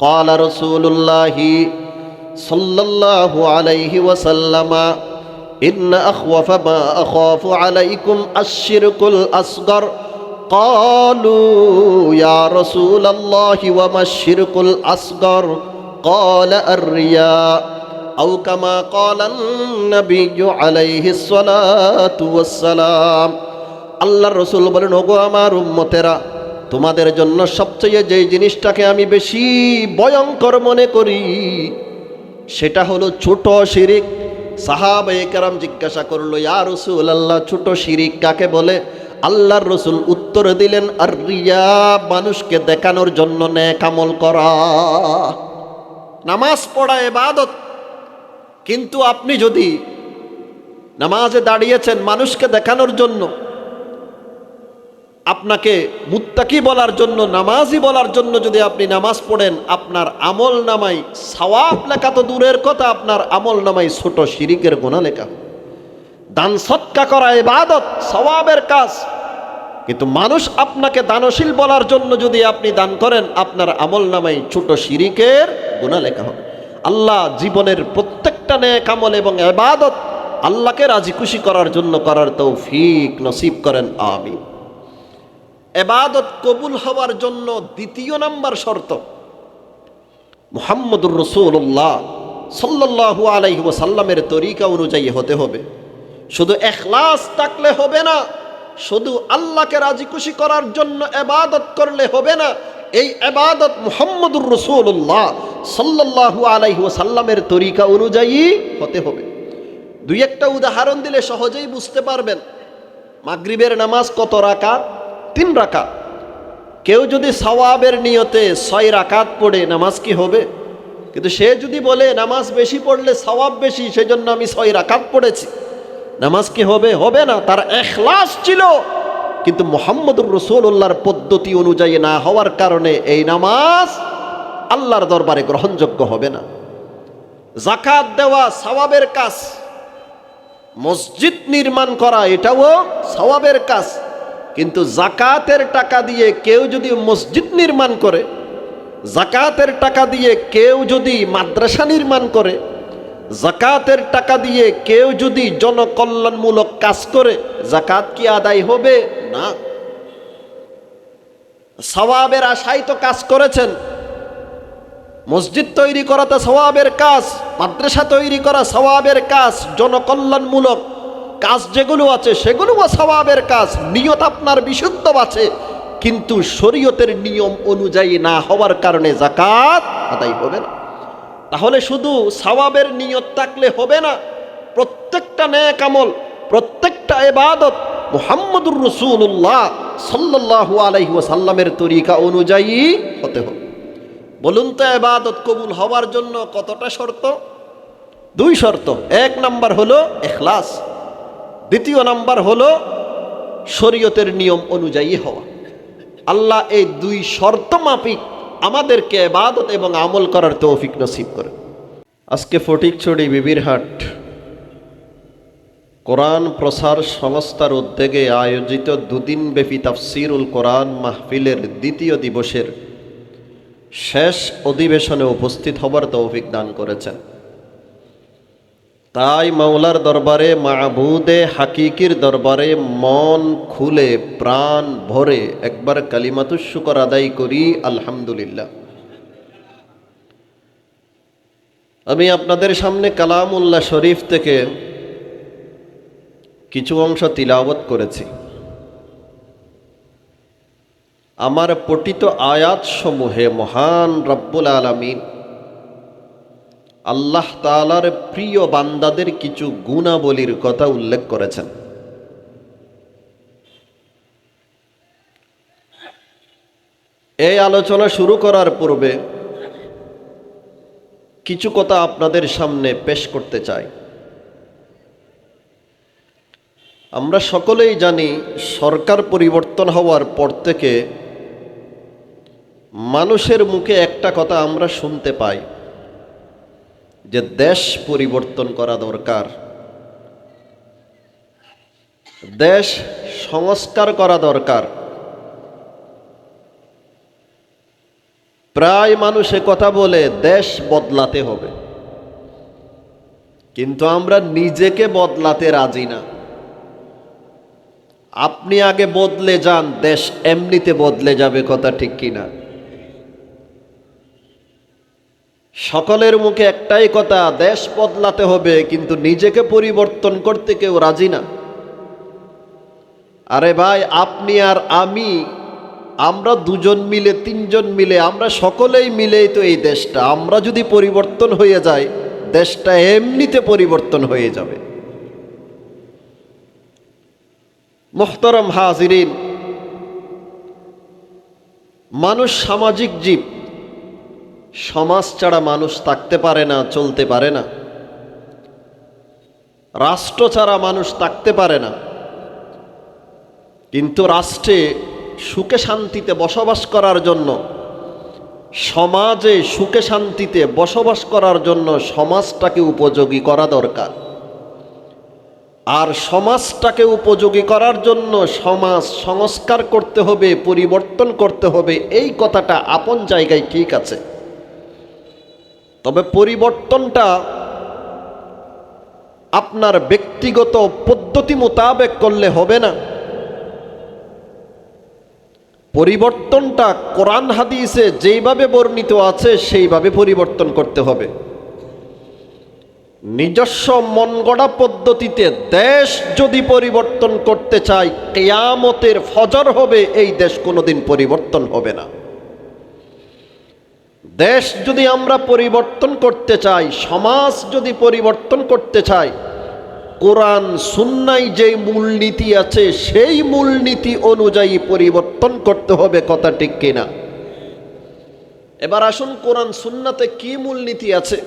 قال رسول الله صلى الله عليه وسلم إن أخوف ما أخاف عليكم الشرك الأصغر قالوا يا رسول الله وما الشرك الأصغر قال الرياء أو كما قال النبي عليه الصلاة والسلام আল্লাহর রাসূল বলেন, ওগো আমার উম্মতেরা, তোমাদের জন্য সবচেয়ে যে জিনিসটাকে আমি বেশি ভয়ঙ্কর মনে করি সেটা হলো ছোট শিরিক। সাহাবায়ে কেরাম জিজ্ঞাসা করলো, ইয়া রাসূলুল্লাহ, ছোট শিরিক কাকে বলে? আল্লাহর রাসূল উত্তর দিলেন, আর রিয়া, মানুষকে দেখানোর জন্য নেক আমল করা। নামাজ পড়া ইবাদত, কিন্তু আপনি যদি নামাজে দাঁড়িয়েছেন মানুষকে দেখানোর জন্য, আপনাকে মুত্তাকি বলার জন্য, নামাজি বলার জন্য যদি আপনি নামাজ পড়েন, আপনার আমল নামায় সওয়াব লেখা তো দূরের কথা, আপনার আমল নামায় ছোট শিরিকের গুনাহ লেখা। দান সদকা করা ইবাদত, সওয়াবের কাজ, কিন্তু মানুষ আপনাকে দানশীল বলার জন্য যদি আপনি দান করেন, আপনার আমল নামায় ছোট শিরিকের গুনাহ লেখা হবে। আল্লাহ জীবনের প্রত্যেকটা নেক আমল এবং ইবাদত আল্লাহকে রাজি খুশি করার জন্য করার তৌফিক নসিব করেন, আমিন। ইবাদত কবুল হওয়ার জন্য দ্বিতীয় নাম্বার শর্ত, মুহাম্মদুর রাসূলুল্লাহ সাল্লাল্লাহু আলাইহি ওয়াসাল্লামের তরিকা অনুযায়ী হতে হবে। শুধু ইখলাস থাকলে হবে না, শুধু আল্লাহকে রাজি খুশি করার জন্য ইবাদত করলে হবে না, এই ইবাদত মুহাম্মদুর রাসূলুল্লাহ সাল্লাল্লাহু আলাইহি ওয়াসাল্লামের তরিকা অনুযায়ী হতে হবে। দুই একটা উদাহরণ দিলে সহজেই বুঝতে পারবেন। মাগরিবের নামাজ কত রাকাত? 3 রাকাত। কেউ যদি সওয়াবের নিয়তে 6 রাকাত পড়ে, নামাজ কি হবে? কিন্তু সে যদি বলে নামাজ বেশি পড়লে সওয়াব বেশি, সেজন্য আমি 6 রাকাত পড়েছি, নামাজ কি হবে? হবে না। তার ইখলাস ছিল, কিন্তু মুহাম্মদুর রাসূলুল্লাহর পদ্ধতি অনুযায়ী না হওয়ার কারণে এই নামাজ আল্লাহর দরবারে গ্রহণযোগ্য হবে না। যাকাত দেওয়া সওয়াবের কাজ, মসজিদ নির্মাণ করা এটাও সওয়াবের কাজ, কিন্তু যাকাতের টাকা দিয়ে কেউ যদি মসজিদ নির্মাণ করে, যাকাতের টাকা দিয়ে কেউ যদি মাদ্রাসা নির্মাণ করে, যাকাতের টাকা দিয়ে কেউ যদি জনকল্যাণমূলক কাজ করে, যাকাত কি আদায় হবে? না। সওয়াবের আশায় তো কাজ করেছেন, মসজিদ তৈরি করা তো সওয়াবের কাজ, মাদ্রাসা তৈরি করা সওয়াবের কাজ, জনকল্যাণমূলক কাজ যেগুলো আছে সেগুলোও সওয়াবের কাজ, নিয়ত আপনার বিশুদ্ধ আছে, কিন্তু শরীয়তের নিয়ম অনুযায়ী না হওয়ার কারণে যাকাত আদায় হবে না। তাহলে শুধু সওয়াবের নিয়ত থাকলে হবে না, প্রত্যেকটা নেক আমল, প্রত্যেকটা ইবাদত মুহাম্মদুর রাসূলুল্লাহ সাল্লাল্লাহু আলাইহি ওয়াসাল্লামের তরিকা অনুযায়ী হতে হবে। বলুন তো, ইবাদত কবুল হওয়ার জন্য কতটা শর্ত? 2 শর্ত। 1 নাম্বার হলো ইখলাস, দ্বিতীয় নাম্বার হলো শরীয়তের নিয়ম অনুযায়ী হওয়া। আল্লাহ এই 2 শর্ত মাফিক আমাদেরকে ইবাদত এবং আমল করার তৌফিক নসিব করে। আজকে ফটিকছড়ি বিবিরহাট কোরআন প্রসার সংস্থার উদ্যোগে আয়োজিত 2 দিনব্যাপী তাফসিরুল কোরআন মাহফিলের 2য় দিবসের শেষ অধিবেশনে উপস্থিত হবার তৌফিক দান করেছেন। তাই মাওলার দরবারে, মাবুদে হাকিকির দরবারে মন খুলে প্রাণ ভরে একবার কালিমাতুশ শুকর আদায় করি, আলহামদুলিল্লাহ। আমি আপনাদের সামনে কালামুল্লাহ শরীফ থেকে কিছু অংশ তিলাওয়াত করেছি। আমার পঠিত আয়াত সমূহে মহান রব্বুল আলামিন আল্লাহ তাআলার প্রিয় বান্দাদের কিছু গুণাবলীর কথা উল্লেখ করেছেন। এই আলোচনা শুরু করার পূর্বে কিছু কথা আপনাদের সামনে পেশ করতে চাই। আমরা সকলেই জানি, সরকার পরিবর্তন হওয়ার পর থেকে মানুষের মুখে একটা কথা আমরা শুনতে পাই যে দেশ পরিবর্তন করা দরকার, দেশ সংস্কার করা দরকার। প্রায় মানুষে কথা বলে দেশ বদলাতে হবে, কিন্তু আমরা নিজেকে বদলাতে রাজি না। আপনি আগে বদলে যান, দেশ এমনিতে বদলে যাবে, কথা ঠিক কিনা? সকলের মুখে একটাই কথা, দেশ বদলাতে হবে, কিন্তু নিজেকে পরিবর্তন করতে কেউ রাজি না। আরে ভাই, আপনি আর আমি, আমরা দুজন মিলে, তিনজন মিলে, আমরা সকলেই মিলেই তো এই দেশটা। আমরা যদি পরিবর্তন হয়ে যাই, দেশটা এমনিতে পরিবর্তন হয়ে যাবে। মুহতারাম হাজিরিন, মানুষ সামাজিক জীব। সমাজ ছাড়া মানুষ থাকতে পারে না, চলতে পারে না। রাষ্ট্র ছাড়া মানুষ থাকতে পারে না। কিন্তু রাষ্ট্রে সুখে শান্তিতে বসবাস করার জন্য, সমাজে সুখে শান্তিতে বসবাস করার জন্য সমাজটাকে উপযোগী করা দরকার। আর সমাজটাকে উপযোগী করার জন্য সমাজ সংস্কার করতে হবে, পরিবর্তন করতে হবে। এই কথাটা আপন জায়গায় ঠিক আছে, তবে পরিবর্তনটা আপনার ব্যক্তিগত পদ্ধতি মোতাবেক করলে হবে না। পরিবর্তনটা কোরআন হাদিসে যেইভাবে বর্ণিত আছে সেইভাবে পরিবর্তন করতে হবে। নিজস্ব মন গড়া পদ্ধতিতে দেশ যদি পরিবর্তন করতে চাই, কিয়ামতের ফজর হবে, এই দেশ কোনোদিন পরিবর্তন হবে না। দেশ যদি আমরা পরিবর্তন করতে চাই, সমাজ যদি পরিবর্তন করতে চাই, কোরআন সুন্নায় যেই মূলনীতি আছে সেই মূলনীতি অনুযায়ী পরিবর্তন করতে হবে, কথা ঠিক কিনা? এবার আসুন, কোরআন সুন্নাতে কি মূলনীতি আছে?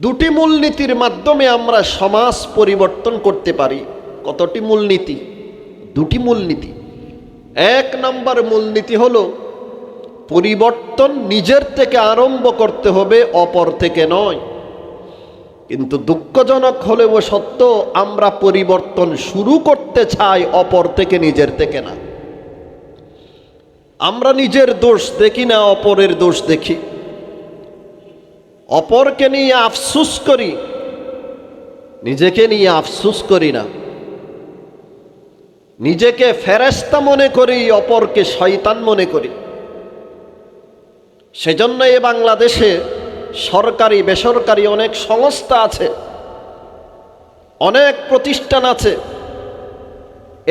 দুটি মূলনীতির মাধ্যমে আমরা সমাজ পরিবর্তন করতে পারি। কতটি মূলনীতি? দুটি মূলনীতি। এক নম্বর মূলনীতি হলো, পরিবর্তন নিজের থেকে আরম্ভ করতে হবে, অপর থেকে নয়। কিন্তু দুঃখজনক হলেও সত্য, আমরা পরিবর্তন শুরু করতে চাই অপর থেকে, নিজের থেকে না। আমরা নিজের দোষ দেখি না, অপরের দোষ দেখি। অপরকে নিয়ে আফসুস করি, নিজেকে নিয়ে আফসুস করি না। নিজেকে ফেরেশতা মনে করি, অপরকে শয়তান মনে করি। সেজন্য এই বাংলাদেশে সরকারি বেসরকারি অনেক সংস্থা আছে, অনেক প্রতিষ্ঠান আছে।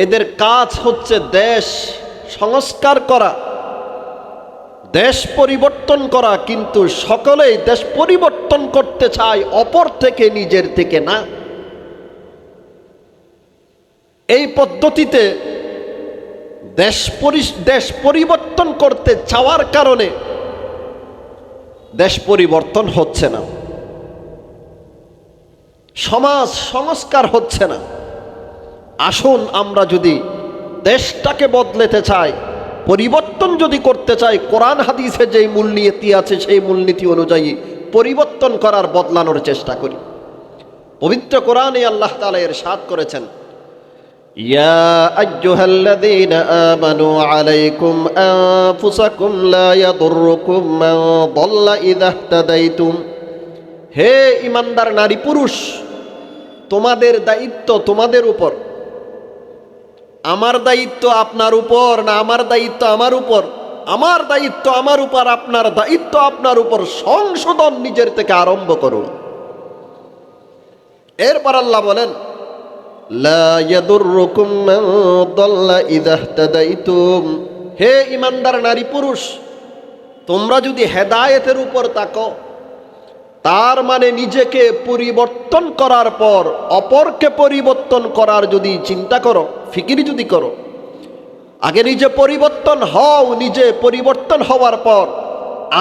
এদের কাজ হচ্ছে দেশ সংস্কার করা, দেশ পরিবর্তন করা। কিন্তু সকলেই দেশ পরিবর্তন করতে চায় অপর থেকে, নিজের থেকে না। এই পদ্ধতিতে দেশ পরিবর্তন করতে চাওয়ার কারণে দেশ পরিবর্তন হচ্ছে না, সমাজ সংস্কার হচ্ছে না। আসুন, আমরা যদি দেশটাকে বদলাতে চাই, পরিবর্তন যদি করতে চাই, কোরআন হাদিসে যেই মূলনীতি আছে সেই মূলনীতি অনুযায়ী পরিবর্তন করার, বদলানোর চেষ্টা করি। পবিত্র কোরআনে আল্লাহ তাআলা ইরশাদ করেছেন, ইয়া আইয়ুহাল্লাযীনা আমানু আলাইকুম আনফুসাকুম লা ইয়াদুররুকুম মান দাল্লা ইযা ইহতাদাইতুম। হে ঈমানদার নারী পুরুষ, তোমাদের দায়িত্ব তোমাদের উপর। আমার দায়িত্ব আপনার উপর না, আমার দায়িত্ব আমার উপর? আমার দায়িত্ব আমার উপর, আপনার দায়িত্ব আপনার উপর। সংশোধন নিজের থেকে আরম্ভ করুন। এরপর আল্লাহ বলেন, লা ইয়াদুররুকুম মান দাল্লা ইযা ইহতাদাইতুম। হে ঈমানদার নারী পুরুষ, তোমরা যদি হেদায়েতের উপর থাকো, তার মানে নিজেকে পরিবর্তন করার পর অপরকে পরিবর্তন করার যদি চিন্তা করো, ফিকির যদি করো, আগে নিজে পরিবর্তন হও। নিজে পরিবর্তন হওয়ার পর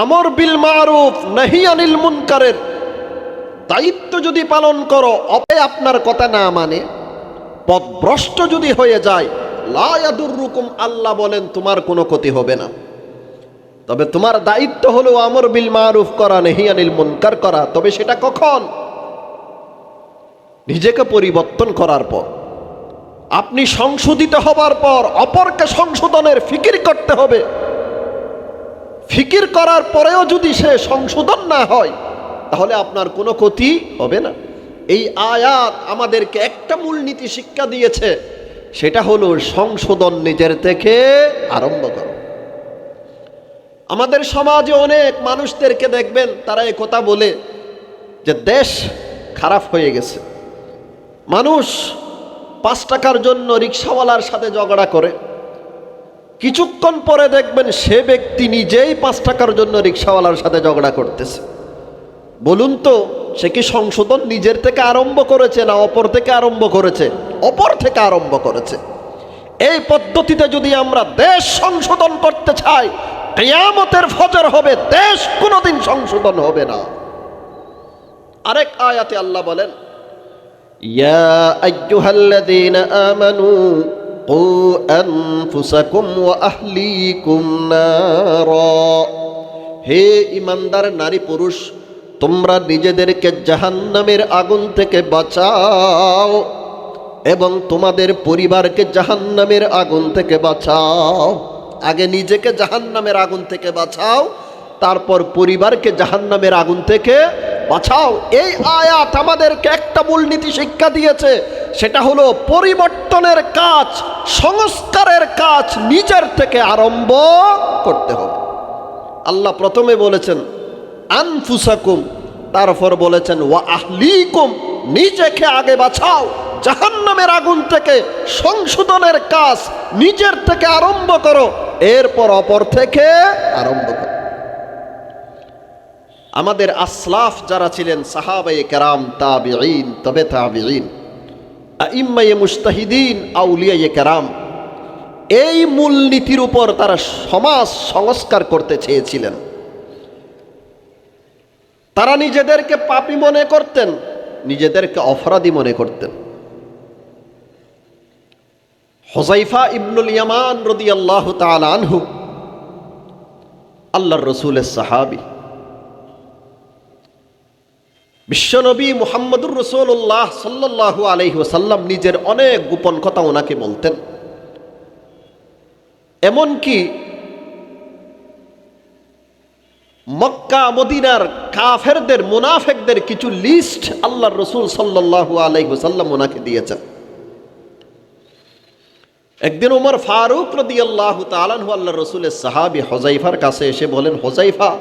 আমর বিল মারুফ নাহি আনিল মুনকারের দায়িত্ব যদি পালন করো, আপনার কথা না মানে পথভ্রষ্ট যদি হয়ে যায়, লা ইয়াদুররুকুম, আল্লাহ বলেন তোমার কোনো ক্ষতি হবে না। তবে তোমার দায়িত্ব হলো আমর বিল মারুফ করা, নাহি আনিল মুনকার করা। তবে সেটা কখন? নিজেকে পরিবর্তন করার পর, আপনি সংশোধিত হবার পর অপরকে সংশোধনের ফিকির করতে হবে। ফিকির করার পরেও যদি সে সংশোধন না হয় তাহলে আপনার কোনো ক্ষতি হবে না। এই আয়াত আমাদেরকে একটা মূলনীতি শিক্ষা দিয়েছে, সেটা হলো সংশোধন নিজের থেকে আরম্ভ করো। আমাদের সমাজে অনেক মানুষদেরকে দেখবেন তারা এই কথা বলে যে দেশ খারাপ হয়ে গেছে। মানুষ 5 টাকার জন্য রিকশাওয়ালার সাথে ঝগড়া করে, কিছুক্ষণ পরে দেখবেন সে ব্যক্তি নিজেই 5 টাকার জন্য রিকশাওয়ালার সাথে ঝগড়া করতেছে। বলুন তো, সে কি সংশোধন নিজের থেকে আরম্ভ করেছে না অপর থেকে আরম্ভ করেছে? অপর থেকে আরম্ভ করেছে। এই পদ্ধতিতে যদি আমরা দেশ সংশোধন করতে চাই, কিয়ামতের ফজর হবে, দেশ কোনোদিন সংশোধন হবে না। আরেক আয়াতে আল্লাহ বলেন, ইয়া আইয়ুহাল্লাযীনা আমানু কু আনফুসাকুম ওয়া আহলিকুম নারা। হে ঈমানদার নারী পুরুষ, তোমরা নিজেদেরকে জাহান্নামের আগুন থেকে বাঁচাও এবং তোমাদের পরিবারকে জাহান্নামের আগুন থেকে বাঁচাও। আগে নিজেকে জাহান্নামের আগুন থেকে বাঁচাও, তারপর পরিবারকে জাহান্নামের আগুন থেকে বাঁচাও। এই আয়াত আমাদেরকে একটা মূলনীতি শিক্ষা দিয়েছে, সেটা হলো পরিবর্তনের কাজ, সংস্কারের কাজ নিজের থেকে আরম্ভ করতে হবে। আল্লাহ প্রথমে বলেছেন আনফুসাকুম, তারপর বলেছেন ওয়া আহলিকুম, নিজেকে আগে বাঁচাও জাহান্নামের আগুন থেকে। সংশোধনের কাজ নিজের থেকে আরম্ভ করো, এরপর অপর থেকে আরম্ভ করো। আমাদের আসলাফ যারা ছিলেন, সাহাবায়ে কেরাম, তাবিঈন, তবে তাবিঈন, আইম্মায়ে মুজতাহিদিন, আউলিয়ায়ে কেরাম, এই মূলনীতির উপর তারা সমাজ সংস্কার করতে চেয়েছিলেন। তারা নিজেদেরকে পাপী মনে করতেন, নিজেদেরকে অপরাধী মনে করতেন। হুযায়ফা ইবনুল ইয়ামান রাদিয়াল্লাহু তাআলা আনহু, আল্লাহর রাসূলের সাহাবী, বিশ্বনবী মুহাম্মদুর রাসূলুল্লাহ সাল্লাল্লাহু আলাইহি ওয়াসাল্লাম নিজের অনেক গোপন কথা ওনাকে বলতেন। এমনকি মক্কা মদিনার কাফেরদের, মুনাফিকদের কিছু লিস্ট আল্লাহর রাসূল সাল্লাল্লাহু আলাইহি ওয়াসাল্লাম ওনাকে দিয়েছেন। একদিন ওমর ফারুক রাদিয়াল্লাহু তাআলা আনহু আল্লাহর রাসূলের সাহাবী হুযায়ফার কাছে এসে বলেন, হুযায়ফা,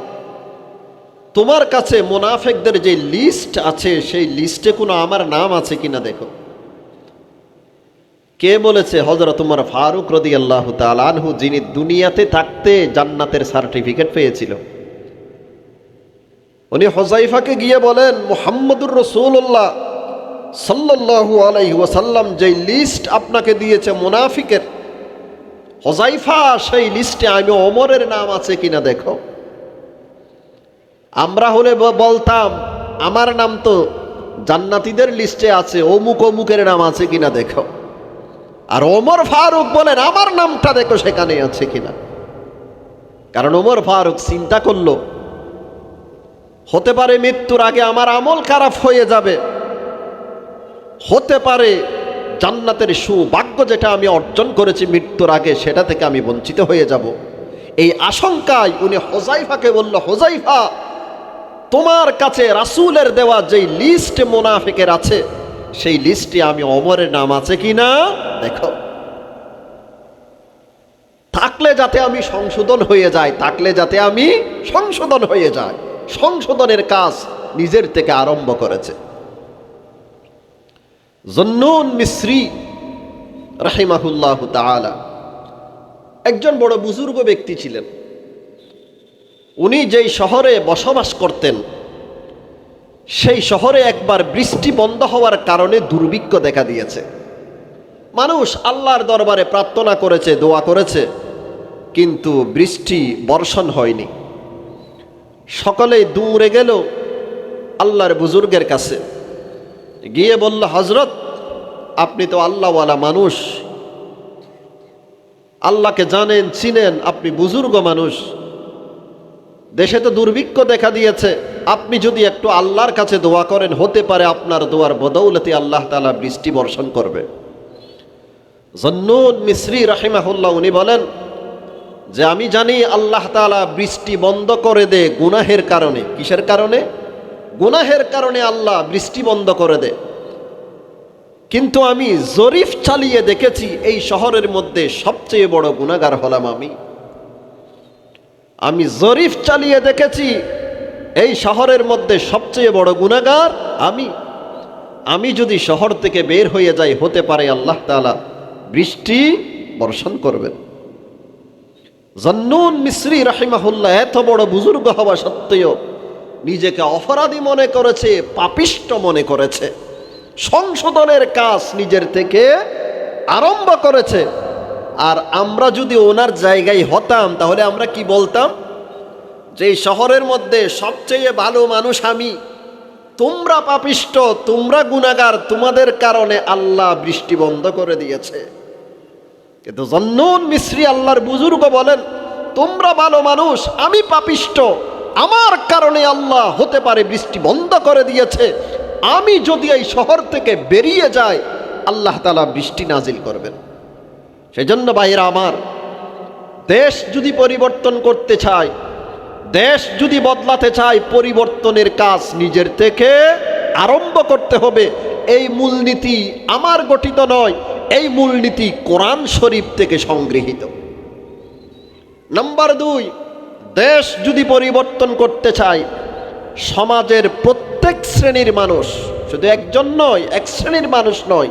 তোমার কাছে মুনাফিকদের যে লিস্ট আছে সেই লিস্টে কোনো আমার নাম আছে কিনা দেখো। কে বলেছে? হযরত ওমর ফারুক রাদিয়াল্লাহু তাআলা আনহু, যিনি দুনিয়াতে থাকতে জান্নাতের সার্টিফিকেট পেয়েছিল। উনি হুযায়ফাকে গিয়ে বলেন, মুহাম্মদুর রাসূলুল্লাহ সাল্লাল্লাহু আলাইহি ওয়াসাল্লাম যে লিস্ট আপনাকে দিয়েছে মুনাফিকের, হুযায়ফা সেই লিস্টে আমি ওমরের নাম আছে কিনা দেখো। আমরা হলে বলতাম আমার নাম তো জান্নাতীদের লিস্টে আছে, অমুক অমুকের নাম আছে কিনা দেখো। আর ওমর ফারুক বলেন আমার নামটা দেখো সেখানে আছে কিনা। কারণ ওমর ফারুক চিন্তা করলো, হতে পারে মৃত্যুর আগে আমার আমল খারাপ হয়ে যাবে, হতে পারে জান্নাতের সৌভাগ্য যেটা আমি অর্জন করেছি মৃত্যুর আগে সেটা থেকে আমি বঞ্চিত হয়ে যাব। এই আশঙ্কায় উনি হুযায়ফাকে বলল, হুযায়ফা, তোমার কাছে রাসূলের দেওয়া যেই লিস্ট মুনাফিকের আছে সেই লিস্টে আমি ওমরের নাম আছে কিনা দেখো। থাকলে যাতে আমি সংশোধন হয়ে যাই, থাকলে যাতে আমি সংশোধন হয়ে যাই। সংশোধনের কাজ নিজের থেকে আরম্ভ করেছে। জুন্নুন মিসরি রাহিমাহুল্লাহু তাআলা একজন বড় বুজুর্গ ব্যক্তি ছিলেন। উনি যেই শহরে বসবাস করতেন সেই শহরে একবার বৃষ্টি বন্ধ হওয়ার কারণে দুর্ভিক্ষ দেখা দিয়েছে। মানুষ আল্লাহর দরবারে প্রার্থনা করেছে, দোয়া করেছে, কিন্তু বৃষ্টি বর্ষণ হয়নি। সকলেই দৌড়ে গেল আল্লাহর বুজুর্গের কাছে, গিয়ে বলল, হযরত, আপনি তো আল্লাহওয়ালা মানুষ, আল্লাহকে জানেন, চিনেন, আপনি বুজুর্গ মানুষ, দেশে তো দুর্ভিক্ষ দেখা দিয়েছে, আপনি যদি একটু আল্লাহর কাছে দোয়া করেন, হতে পারে আপনার দোয়ার বদৌলতে আল্লাহ তাআলা বৃষ্টি বর্ষণ করবে। জুন্নুন মিসরি রাহিমাহুল্লাহ উনি বলেন যে আমি জানি আল্লাহ তাআলা বৃষ্টি বন্ধ করে দে গুনাহের কারণে। কিসের কারণে? গুনাহের কারণে আল্লাহ বৃষ্টি বন্ধ করে দে। কিন্তু আমি জরিফ চালিয়ে দেখেছি এই শহরের মধ্যে সবচেয়ে বড় গুনাহগার হলাম আমি জরিফ চালিয়ে দেখেছি এই শহরের মধ্যে সবচেয়ে বড় গুনাহগার আমি যদি শহর থেকে বের হয়ে যাই, হতে পারে আল্লাহ তাআলা বৃষ্টি বর্ষণ করবেন। জন্নুন মিসরি রাহিমাহুল্লাহ এত বড় বুজুর্গ হওয়া সত্ত্বেও নিজেকে অপরাধী মনে করেছে, পাপিষ্ট মনে করেছে, সংশোধনের কাজ নিজের থেকে আরম্ভ করেছে। আর আমরা যদি ওনার জায়গায় হতাম তাহলে আমরা কি বলতাম? যে শহরের মধ্যে সবচেয়ে ভালো মানুষ আমি, তোমরা পাপিষ্ট, তোমরা গুনাহগার, তোমাদের কারণে আল্লাহ বৃষ্টি বন্ধ করে দিয়েছে। কিন্তু জন্নুন মিসরি আল্লাহর বুজুর্গ বলেন, তোমরা ভালো মানুষ, আমি পাপিষ্ট, আমার কারণে আল্লাহ হতে পারে বৃষ্টি বন্ধ করে দিয়েছে। আমি যদি এই শহর থেকে বেরিয়ে যাই, আল্লাহ তাআলা বৃষ্টি নাজিল করবেন। সেজন্য ভাইরা আমার, দেশ যদি পরিবর্তন করতে চায়, দেশ যদি বদলাতে চায়, পরিবর্তনের কাজ নিজের থেকে আরম্ভ করতে হবে। এই মূলনীতি আমার গঠিত নয়, এই মূলনীতি কোরআন শরীফ থেকে সংগৃহীত। নাম্বার 2, দেশ যদি পরিবর্তন করতে চায়, সমাজের প্রত্যেক শ্রেণীর মানুষ, শুধু একজন নয়, এক শ্রেণীর মানুষ নয়,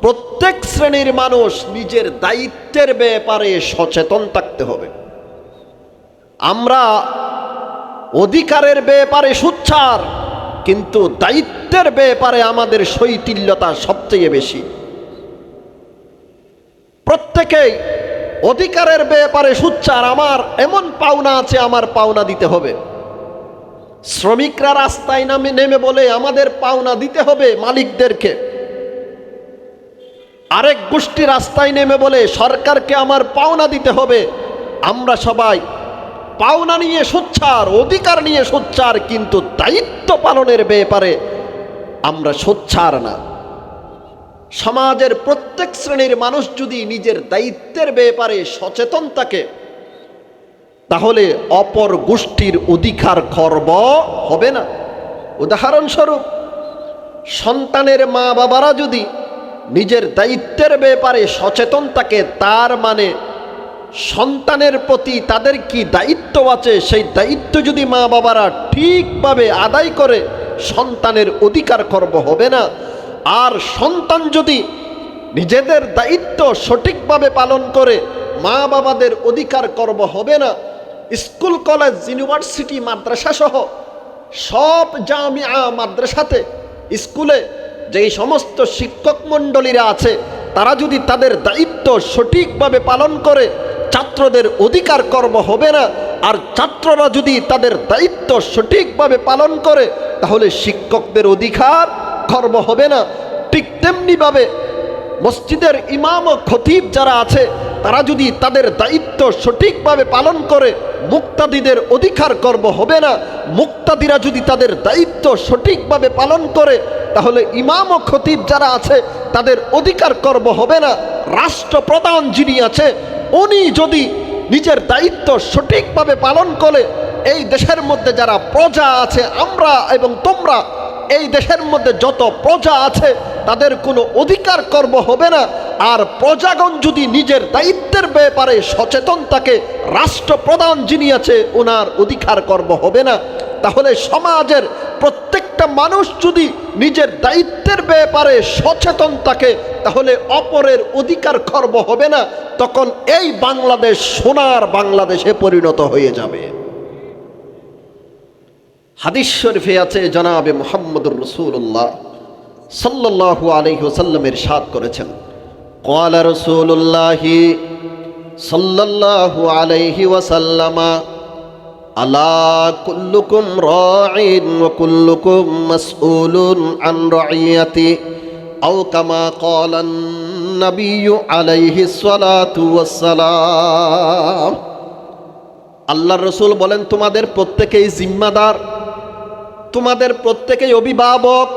প্রত্যেক শ্রেণীর মানুষ নিজের দায়িত্বের ব্যাপারে সচেতন থাকতে হবে। আমরা অধিকারের ব্যাপারে সোচ্চার, কিন্তু দায়িত্বের ব্যাপারে আমাদের শৈথিল্যতা সবচেয়ে বেশি। প্রত্যেকেই অধিকারের ব্যাপারে সোচ্চার, আমার এমন পাওনা আছে, আমার পাওনা দিতে হবে। শ্রমিকরা রাস্তায় নেমে বলে আমাদের পাওনা দিতে হবে মালিকদেরকে। আরেক গোষ্ঠী রাস্তায় নেমে বলে সরকারকে আমার পাওনা দিতে হবে। আমরা সবাই পাওনা নিয়ে সোচ্চার, অধিকার নিয়ে সোচ্চার, কিন্তু দায়িত্ব পালনের ব্যাপারে আমরা সোচ্চার না। সমাজের প্রত্যেক শ্রেণীর মানুষ যদি নিজের দায়িত্বের ব্যাপারে সচেতন থাকে, তাহলে অপর গোষ্ঠীর অধিকার খর্ব হবে না। উদাহরণস্বরূপ, সন্তানের মা বাবারা যদি নিজের দায়িত্বের ব্যাপারে সচেতন থাকে, তার মানে সন্তানের প্রতি তাদের কি দায়িত্ব আছে, সেই দায়িত্ব যদি মা বাবারা ঠিকভাবে আদায় করে, সন্তানের অধিকার খর্ব হবে না। আর সন্তান যদি নিজেদের দায়িত্ব সঠিকভাবে পালন করে, মা বাবাদের অধিকার খর্ব হবে না। স্কুল, কলেজ, ইউনিভার্সিটি, মাদ্রাসা সহ সব জামিয়া মাদ্রাসাতে, স্কুলে যেই সমস্ত শিক্ষক মণ্ডলীরা আছে, তারা যদি তাদের দায়িত্ব সঠিকভাবে পালন করে, ছাত্রদের অধিকার খর্ব হবে না। আর ছাত্ররা যদি তাদের দায়িত্ব সঠিকভাবে পালন করে, তাহলে শিক্ষকদের অধিকার খর্ব হবে না। ঠিক তেমনিভাবে মসজিদের ইমাম ও খতিব যারা আছে, তারা যদি তাদের দায়িত্ব সঠিকভাবে পালন করে, মুক্তাদিদের অধিকার খর্ব হবে না। মুক্তাদিরা যদি তাদের দায়িত্ব সঠিকভাবে পালন করে, তাহলে ইমাম ও খতিব যারা আছে তাদের অধিকার খর্ব হবে না। রাষ্ট্রপ্রধান যিনি আছে, উনি যদি নিজের দায়িত্ব সঠিকভাবে পালন করে, এই দেশের মধ্যে যারা প্রজা আছে, আমরা এবং তোমরা, এই দেশের মধ্যে যত প্রজা আছে, তাদের কোনো অধিকার খর্ব হবে না। আর প্রজাগণ যদি নিজের দায়িত্বের ব্যাপারে সচেতন থাকে, রাষ্ট্রপ্রধান যিনি আছে ওনার অধিকার খর্ব হবে না। তাহলে সমাজের প্রত্যেকটা মানুষ যদি নিজের দায়িত্বের ব্যাপারে সচেতন থাকে, তাহলে অপরের অধিকার খর্ব হবে না। তখন এই বাংলাদেশ সোনার বাংলাদেশে পরিণত হয়ে যাবে। হাদিস শরীফে আছে, জনাবে মুহাম্মদুর রাসূলুল্লাহ সাল্লাল্লাহু আলাইহি ওয়াসাল্লাম ইরশাদ করেছেন, ক্বালা রাসূলুল্লাহ সাল্লাল্লাহু আলাইহি ওয়াসাল্লাম, আলা কুল্লুকুম রাঈন ওয়া কুল্লুকুম মাসউলুন আন রাইয়াতি, আও কামা ক্বালা আন-নাবিয়্যু আলাইহিস সালাতু ওয়াস সালাম। আল্লাহর রাসূল বলেন, তোমাদের প্রত্যেকেই জিম্মাদার, তোমাদের প্রত্যেকেই অভিভাবক,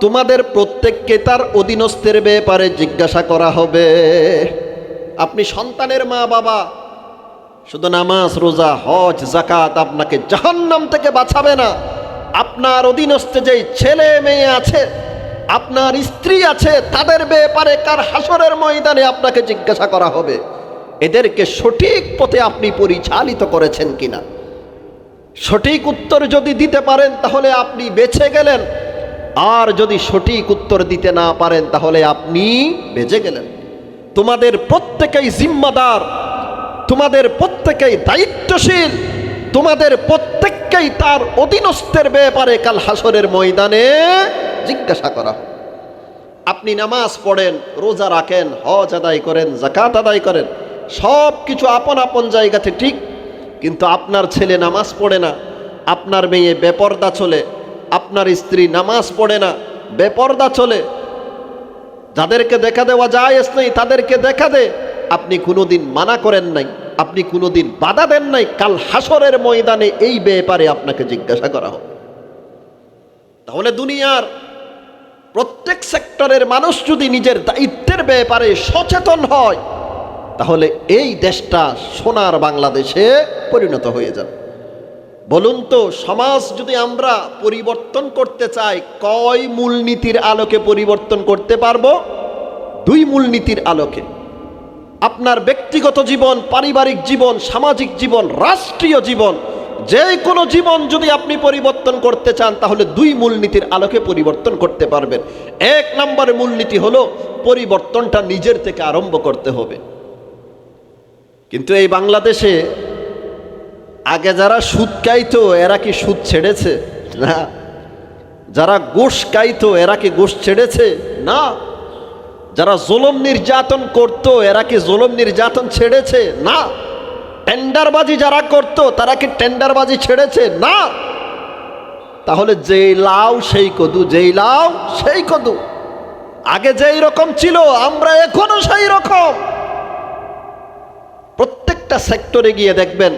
তোমাদের প্রত্যেককে তার অধীনস্থের ব্যাপারে জিজ্ঞাসা করা হবে। আপনি সন্তানের মা বাবা, শুধু নামাজ, রোজা, হজ, যাকাত আপনাকে জাহান্নাম থেকে বাঁচাবে না। আপনার অধীনস্থে যেই ছেলে মেয়ে আছে, আপনার স্ত্রী আছে, তাদের ব্যাপারে কার হাসরের ময়দানে আপনাকে জিজ্ঞাসা করা হবে, এদেরকে সঠিক পথে আপনি পরিচালিত করেছেন কিনা। সঠিক উত্তর যদি দিতে পারেন তাহলে আপনি বেঁচে গেলেন, আর যদি সঠিক উত্তর দিতে না পারেন তাহলে আপনি বেঁচে গেলেন। তোমাদের প্রত্যেকেই জিম্মাদার, তোমাদের প্রত্যেকেই দায়িত্বশীল, তোমাদের প্রত্যেককেই তার অধীনস্থের ব্যাপারে কাল হাসরের ময়দানে জিজ্ঞাসা করা। আপনি নামাজ পড়েন, রোজা রাখেন, হজ আদায় করেন, যাকাত আদায় করেন, সব কিছু আপন আপন জায়গাতে ঠিক, কিন্তু আপনার ছেলে নামাজ পড়ে না, আপনার মেয়ে বেপরদা চলে, আপনার স্ত্রী নামাজ পড়ে না, বেপরদা চলে, যাদেরকে দেখা দেওয়া জায়েজ নেই তাদেরকে দেখা দে, আপনি কোনোদিন মানা করেন নাই, আপনি কোনোদিন বাধা দেন নাই, কাল হাসরের ময়দানে এই ব্যাপারে আপনাকে জিজ্ঞাসা করা হবে। তাহলে দুনিয়ার প্রত্যেক সেক্টরের মানুষ যদি নিজের দায়িত্বের ব্যাপারে সচেতন হয়, তাহলে এই দেশটা সোনার বাংলাদেশে পরিণত হয়ে যাবে। বলুন তো, সমাজ যদি আমরা পরিবর্তন করতে চাই, কয় মূলনীতির আলোকে পরিবর্তন করতে পারবো? 2 মূলনীতির আলোকে। আপনার ব্যক্তিগত জীবন, পারিবারিক জীবন, সামাজিক জীবন, রাষ্ট্রীয় জীবন, যে কোনো জীবন যদি আপনি পরিবর্তন করতে চান তাহলে 2 মূলনীতির আলোকে পরিবর্তন করতে পারবেন। 1 নম্বরের মূলনীতি হলো পরিবর্তনটা নিজের থেকে আরম্ভ করতে হবে। কিন্তু এই বাংলাদেশে আগে যারা সুদ খাইতো এরা কি সুদ ছেড়েছে? না। যারা গোশ খাইতো এরা কি গোশ ছেড়েছে? না। যারা জুলুম নির্যাতন করত এরা কি জুলুম নির্যাতন ছেড়েছে? না। টেন্ডারবাজি যারা করত তারা কি টেন্ডারবাজি ছেড়েছে? না। তাহলে যেই লাউ সেই কদু, যেই লাউ সেই কদু। আগে যেই রকম ছিল আমরা এখনো সেই রকম। প্রত্যেকটা সেক্টরে গিয়ে দেখবেন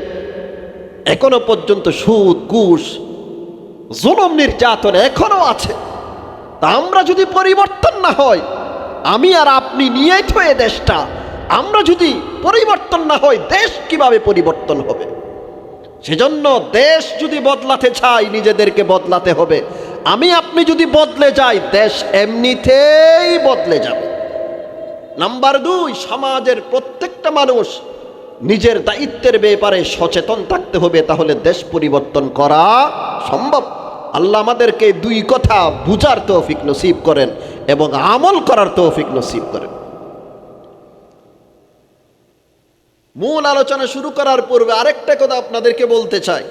এখনো পর্যন্ত সুদ, ঘুষ, জুলুম নির্যাতন এখনো আছে। তা আমরা যদি পরিবর্তন না হয়, আমি আর আপনি নিয়েই তো এই দেশটা, আমরা যদি পরিবর্তন না হয় দেশ কিভাবে পরিবর্তন হবে? সেজন্য দেশ যদি বদলাতে চাই নিজেদেরকে বদলাতে হবে। আমি আপনি যদি বদলে যাই দেশ এমনিতেই বদলে যাবে। নাম্বার 2, সমাজের প্রত্যেকটা মানুষ নিজের দায়িত্বের ব্যাপারে সচেতন থাকতে হবে, তাহলে দেশ পরিবর্তন করা সম্ভব। আল্লাহ আমাদেরকে 2 কথা বুঝার তৌফিক নসিব করেন এবং আমল করার তৌফিক নসিব করেন। মূল আলোচনা শুরু করার পূর্বে আরেকটা কথা আপনাদেরকে বলতে চাই,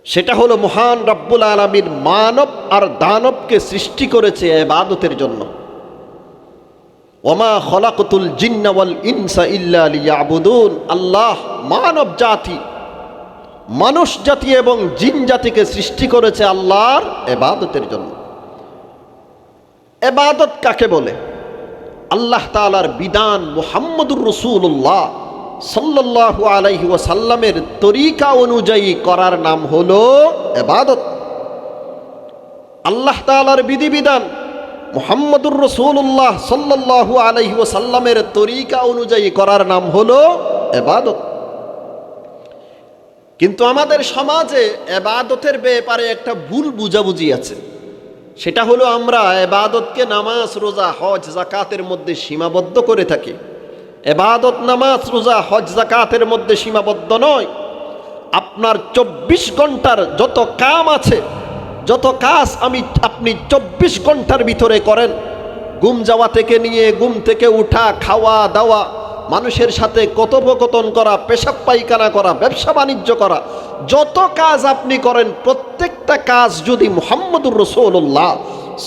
সেটা হলো মহান রব্বুল আলামিন মানব আর দানবকে সৃষ্টি করেছে ইবাদতের জন্য। ওমা খলাকতুল জিন্না ওয়াল ইনসা ইল্লা লিয়াবুদুন। আল্লাহ মানব জাতি, মানুষ জাতি এবং জিন জাতিকে সৃষ্টি করেছে আল্লাহর ইবাদতের জন্য। ইবাদত কাকে বলে? আল্লাহ তাআলার বিধান মুহাম্মদুর রাসূলুল্লাহ সাল্লাল্লাহু আলাইহি ওয়াসাল্লামের তরিকা অনুযায়ী করার নাম হলো ইবাদত। আল্লাহ তাআলার বিধিবিধান মুহাম্মদুর রাসূলুল্লাহ সাল্লাল্লাহু আলাইহি ওয়াসাল্লামের তরিকা অনুযায়ী করার নাম হলো ইবাদত। কিন্তু আমাদের সমাজে ইবাদতের ব্যাপারে একটা ভুল বুঝাবুঝি আছে। সেটা হলো আমরা ইবাদতকে নামাজ, রোজা, হজ, যাকাতের মধ্যে সীমাবদ্ধ করে থাকি। ইবাদত নামাজ, রোজা, হজ, যাকাতের মধ্যে সীমাবদ্ধ নয়। আপনার 24 ঘন্টার যত কাম আছে, যত কাজ আপনি 24 ঘন্টার ভিতরে করেন, ঘুম যাওয়া থেকে নিয়ে ঘুম থেকে উঠা, খাওয়া দাওয়া, মানুষের সাথে কথোপকথন করা, পেশাব পায়খানা করা, ব্যবসা বাণিজ্য করা, যত কাজ আপনি করেন প্রত্যেকটা কাজ যদি মুহাম্মদুর রাসূলুল্লাহ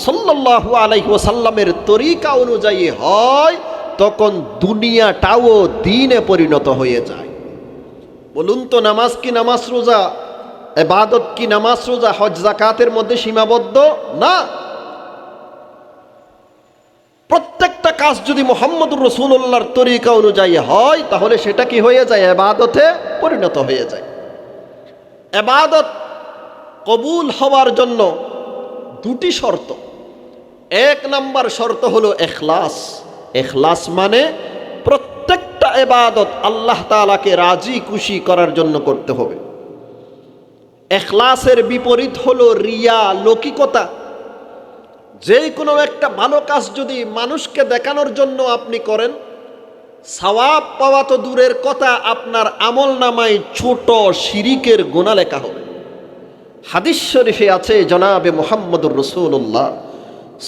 সাল্লাল্লাহু আলাইহি ওয়াসাল্লামের তরিকা অনুযায়ী হয় তখন দুনিয়াটাও দ্বীনে পরিণত হয়ে যায়। বলুন তো, নামাজ কি নামাজ রোজা, ইবাদত কি নামাজ রোজা, হজ, যাকাতের মধ্যে সীমাবদ্ধ? না। প্রত্যেকটা কাজ যদি মুহাম্মদুর রাসূলুল্লাহর তরিকা অনুযায়ী হয় তাহলে সেটা কি হয়ে যায়? ইবাদতে পরিণত হয়ে যায়। ইবাদত কবুল হওয়ার জন্য 2টি শর্ত। 1 নাম্বার শর্ত হলো ইখলাস। ইখলাস মানে প্রত্যেকটা ইবাদত আল্লাহ তাআলাকে রাজি খুশি করার জন্য করতে হবে। ইখলাসের বিপরীত হলো রিয়া, লৌকিকতা। যে কোনো একটা ভালো কাজ যদি মানুষকে দেখানোর জন্য আপনি করেন, সওয়াব পাওয়া তো দূরের কথা, আপনার আমলনামায় ছোট শিরিকের গুনাহ লেখা হবে। হাদিস শরীফে আছে, জনাবে মুহাম্মদুর রাসূলুল্লাহ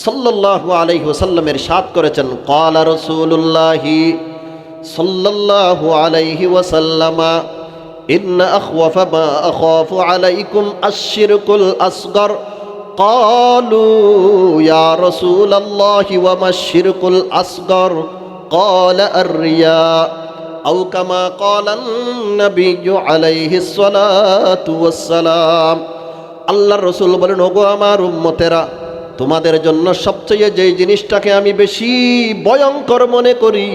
সাল্লাল্লাহু আলাইহি ওয়াসাল্লাম ইরশাদ করেছেন, ক্বালা রাসূলুল্লাহি সাল্লাল্লাহু আলাইহি ওয়াসাল্লাম, ইন্না আখওয়াফা মা আখাফু আলাইকুম আশ-শিরকুল আসগর। ক্বালু ইয়া রাসূলাল্লাহি ওয়া মা আশ-শিরকুল আসগর? ক্বালা আর-রিয়া আও কামা ক্বালা আন-নাবিয়্যু আলাইহিস সালাতু ওয়াস সালাম। আল্লাহর রাসূল বলেন, ওগো আমার উম্মতেরা, তোমাদের জন্য সবচেয়ে যে জিনিসটাকে আমি বেশি ভয়ঙ্কর মনে করি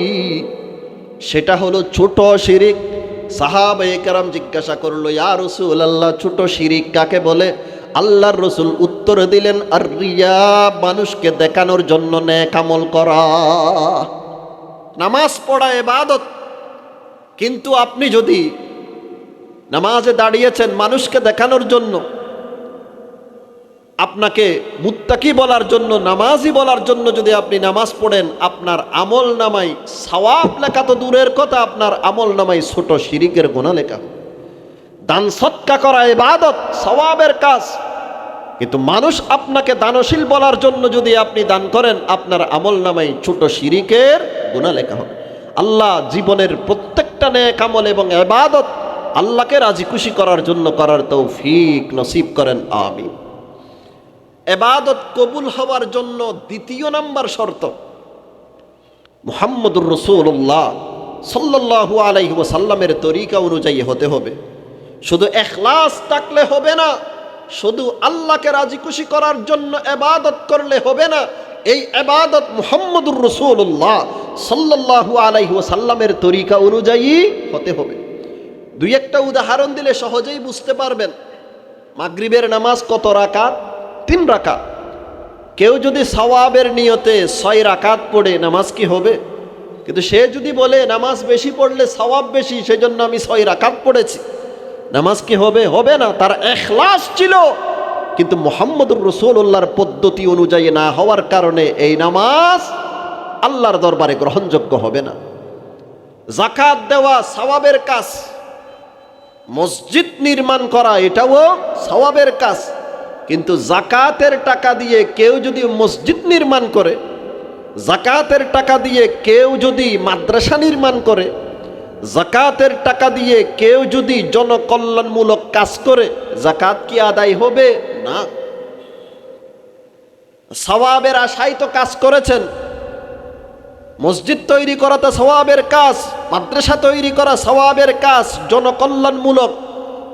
সেটা হলো ছোট শিরিক। সাহাবায়ে কেরাম জিজ্ঞাসা করলো, ইয়া রাসূলুল্লাহ, ছোট শিরিক কাকে বলে? আল্লাহর রাসূল উত্তর দিলেন, আর রিয়া, মানুষকে দেখানোর জন্য নেক আমল করা। নামাজ পড়া ইবাদত, কিন্তু আপনি যদি নামাজে দাঁড়িয়েছেন মানুষকে দেখানোর জন্য, আপনাকে মুত্তাকি বলার জন্য, নামাজি বলার জন্য যদি আপনি নামাজ পড়েন, আপনার আমল নামায় সওয়াব লেখা তো দূরের কথা, আপনার আমল নামায় ছোট শিরিকের গুনাহ লেখা। দান সদকা করা ইবাদত, সওয়াবের কাজ, কিন্তু মানুষ আপনাকে দানশীল বলার জন্য যদি আপনি দান করেন, আপনার আমল নামায় ছোট শিরিকের গুনাহ লেখা হবে। আল্লাহ জীবনের প্রত্যেকটা নেক আমল এবং ইবাদত আল্লাহকে রাজি খুশি করার জন্য করার তৌফিক নসিব করেন, আমিন। ইবাদত কবুল হওয়ার জন্য দ্বিতীয় নাম্বার শর্ত, মুহাম্মদুর রাসূলুল্লাহ সাল্লাল্লাহু আলাইহি ওয়াসাল্লামের তরিকা অনুযায়ী হতে হবে। শুধু ইখলাস থাকলে হবে না, শুধু আল্লাহকে রাজি খুশি করার জন্য ইবাদত করলে হবে না, এই ইবাদত মুহাম্মদুর রাসূলুল্লাহ সাল্লাল্লাহু আলাইহি ওয়াসাল্লামের তরিকা অনুযায়ী হতে হবে। দুই একটা উদাহরণ দিলে সহজেই বুঝতে পারবেন। মাগরিবের নামাজ কত রাকাত? 3 রাকাত। কেউ যদি সওয়াবের নিয়তে 6 রাকাত পড়ে, নামাজ কি হবে? কিন্তু সে যদি বলে নামাজ বেশি পড়লে সওয়াব বেশি, সেজন্য আমি 6 রাকাত পড়েছি, নামাজ কি হবে? হবে না। তার ইখলাস ছিল, কিন্তু মুহাম্মদুর রাসূলুল্লাহর পদ্ধতি অনুযায়ী না হওয়ার কারণে এই নামাজ আল্লাহর দরবারে গ্রহণযোগ্য হবে না। যাকাত দেওয়া সওয়াবের কাজ, মসজিদ নির্মাণ করা এটাও সওয়াবের কাজ, কিন্তু যাকাতের টাকা দিয়ে কেউ যদি মসজিদ নির্মাণ করে, যাকাতের টাকা দিয়ে কেউ যদি মাদ্রাসা নির্মাণ করে, যাকাতের টাকা দিয়ে কেউ যদি জনকল্যাণমূলক কাজ করে, যাকাত কি আদায় হবে? না। সওয়াবের আশায় তো কাজ করেছেন, মসজিদ তৈরি করা তো সওয়াবের কাজ, মাদ্রাসা তৈরি করা সওয়াবের কাজ, জনকল্যাণমূলক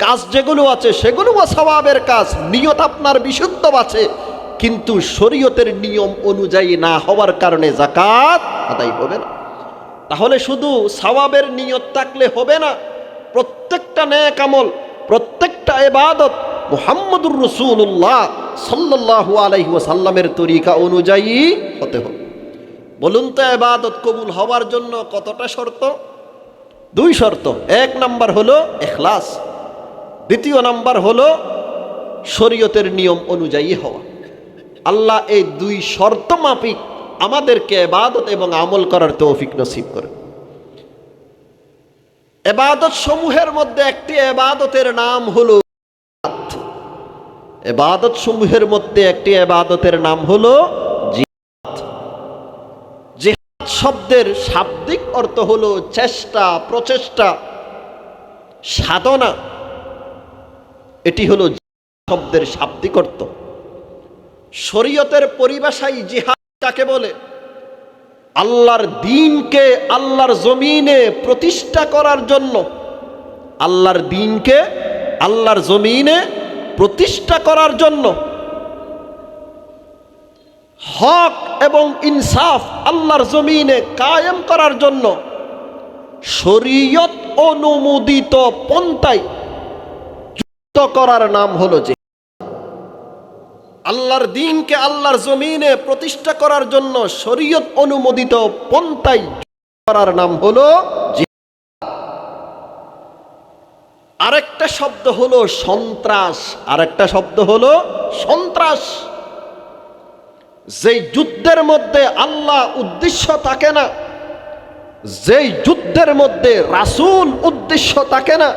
কাজ যেগুলো আছে সেগুলোও সওয়াবের কাজ, নিয়ত আপনার বিশুদ্ধ আছে, কিন্তু শরীয়তের নিয়ম অনুযায়ী না হওয়ার কারণে যাকাত আদায় হবে না। তাহলে শুধু সওয়াবের নিয়ত থাকলে হবে না, প্রত্যেকটা নেক আমল, প্রত্যেকটা ইবাদত মুহাম্মদুর রাসূলুল্লাহ সাল্লাল্লাহু আলাইহি ওয়াসাল্লামের তরিকা অনুযায়ী হতে হবে। বলুন তো, ইবাদত কবুল হওয়ার জন্য কতটা শর্ত? 2 শর্ত। 1 নাম্বার হলো ইখলাস, দ্বিতীয় নাম্বার হলো শরীয়তের নিয়ম অনুযায়ী হওয়া। আল্লাহ এই 2 শর্ত মাফিক আমাদেরকে ইবাদত এবং আমল করার তৌফিক নসিব করেন। ইবাদত সমূহের মধ্যে একটি ইবাদতের নাম হলো জিহাদ। ইবাদত সমূহের মধ্যে একটি ইবাদতের নাম হলো জিহাদ। জিহাদ শব্দের শাব্দিক অর্থ হলো চেষ্টা, প্রচেষ্টা, সাধনা। এটি হলো শব্দের শাব্দিক অর্থ। শরীয়তের পরিভাষায় জিহাদ কাকে বলে? আল্লাহর দ্বীনকে আল্লাহর জমিনে প্রতিষ্ঠা করার জন্য, আল্লাহর দ্বীনকে আল্লাহর জমিনে প্রতিষ্ঠা করার জন্য, হক এবং ইনসাফ আল্লাহর জমিনে কায়েম করার জন্য শরীয়ত অনুমোদিত পন্থায় যুদ্ধ করার নাম হলো জিহাদ। আল্লাহর দ্বীনকে আল্লাহর জমিনে প্রতিষ্ঠা করার জন্য শরীয়ত অনুমোদিত পন্থায় যুদ্ধ করার নাম হলো জিহাদ। আরেকটা শব্দ হলো সন্ত্রাস, আরেকটা শব্দ হলো সন্ত্রাস। যেই যুদ্ধের মধ্যে আল্লাহ উদ্দেশ্য থাকে না, যেই যুদ্ধের মধ্যে রাসূল উদ্দেশ্য থাকে না,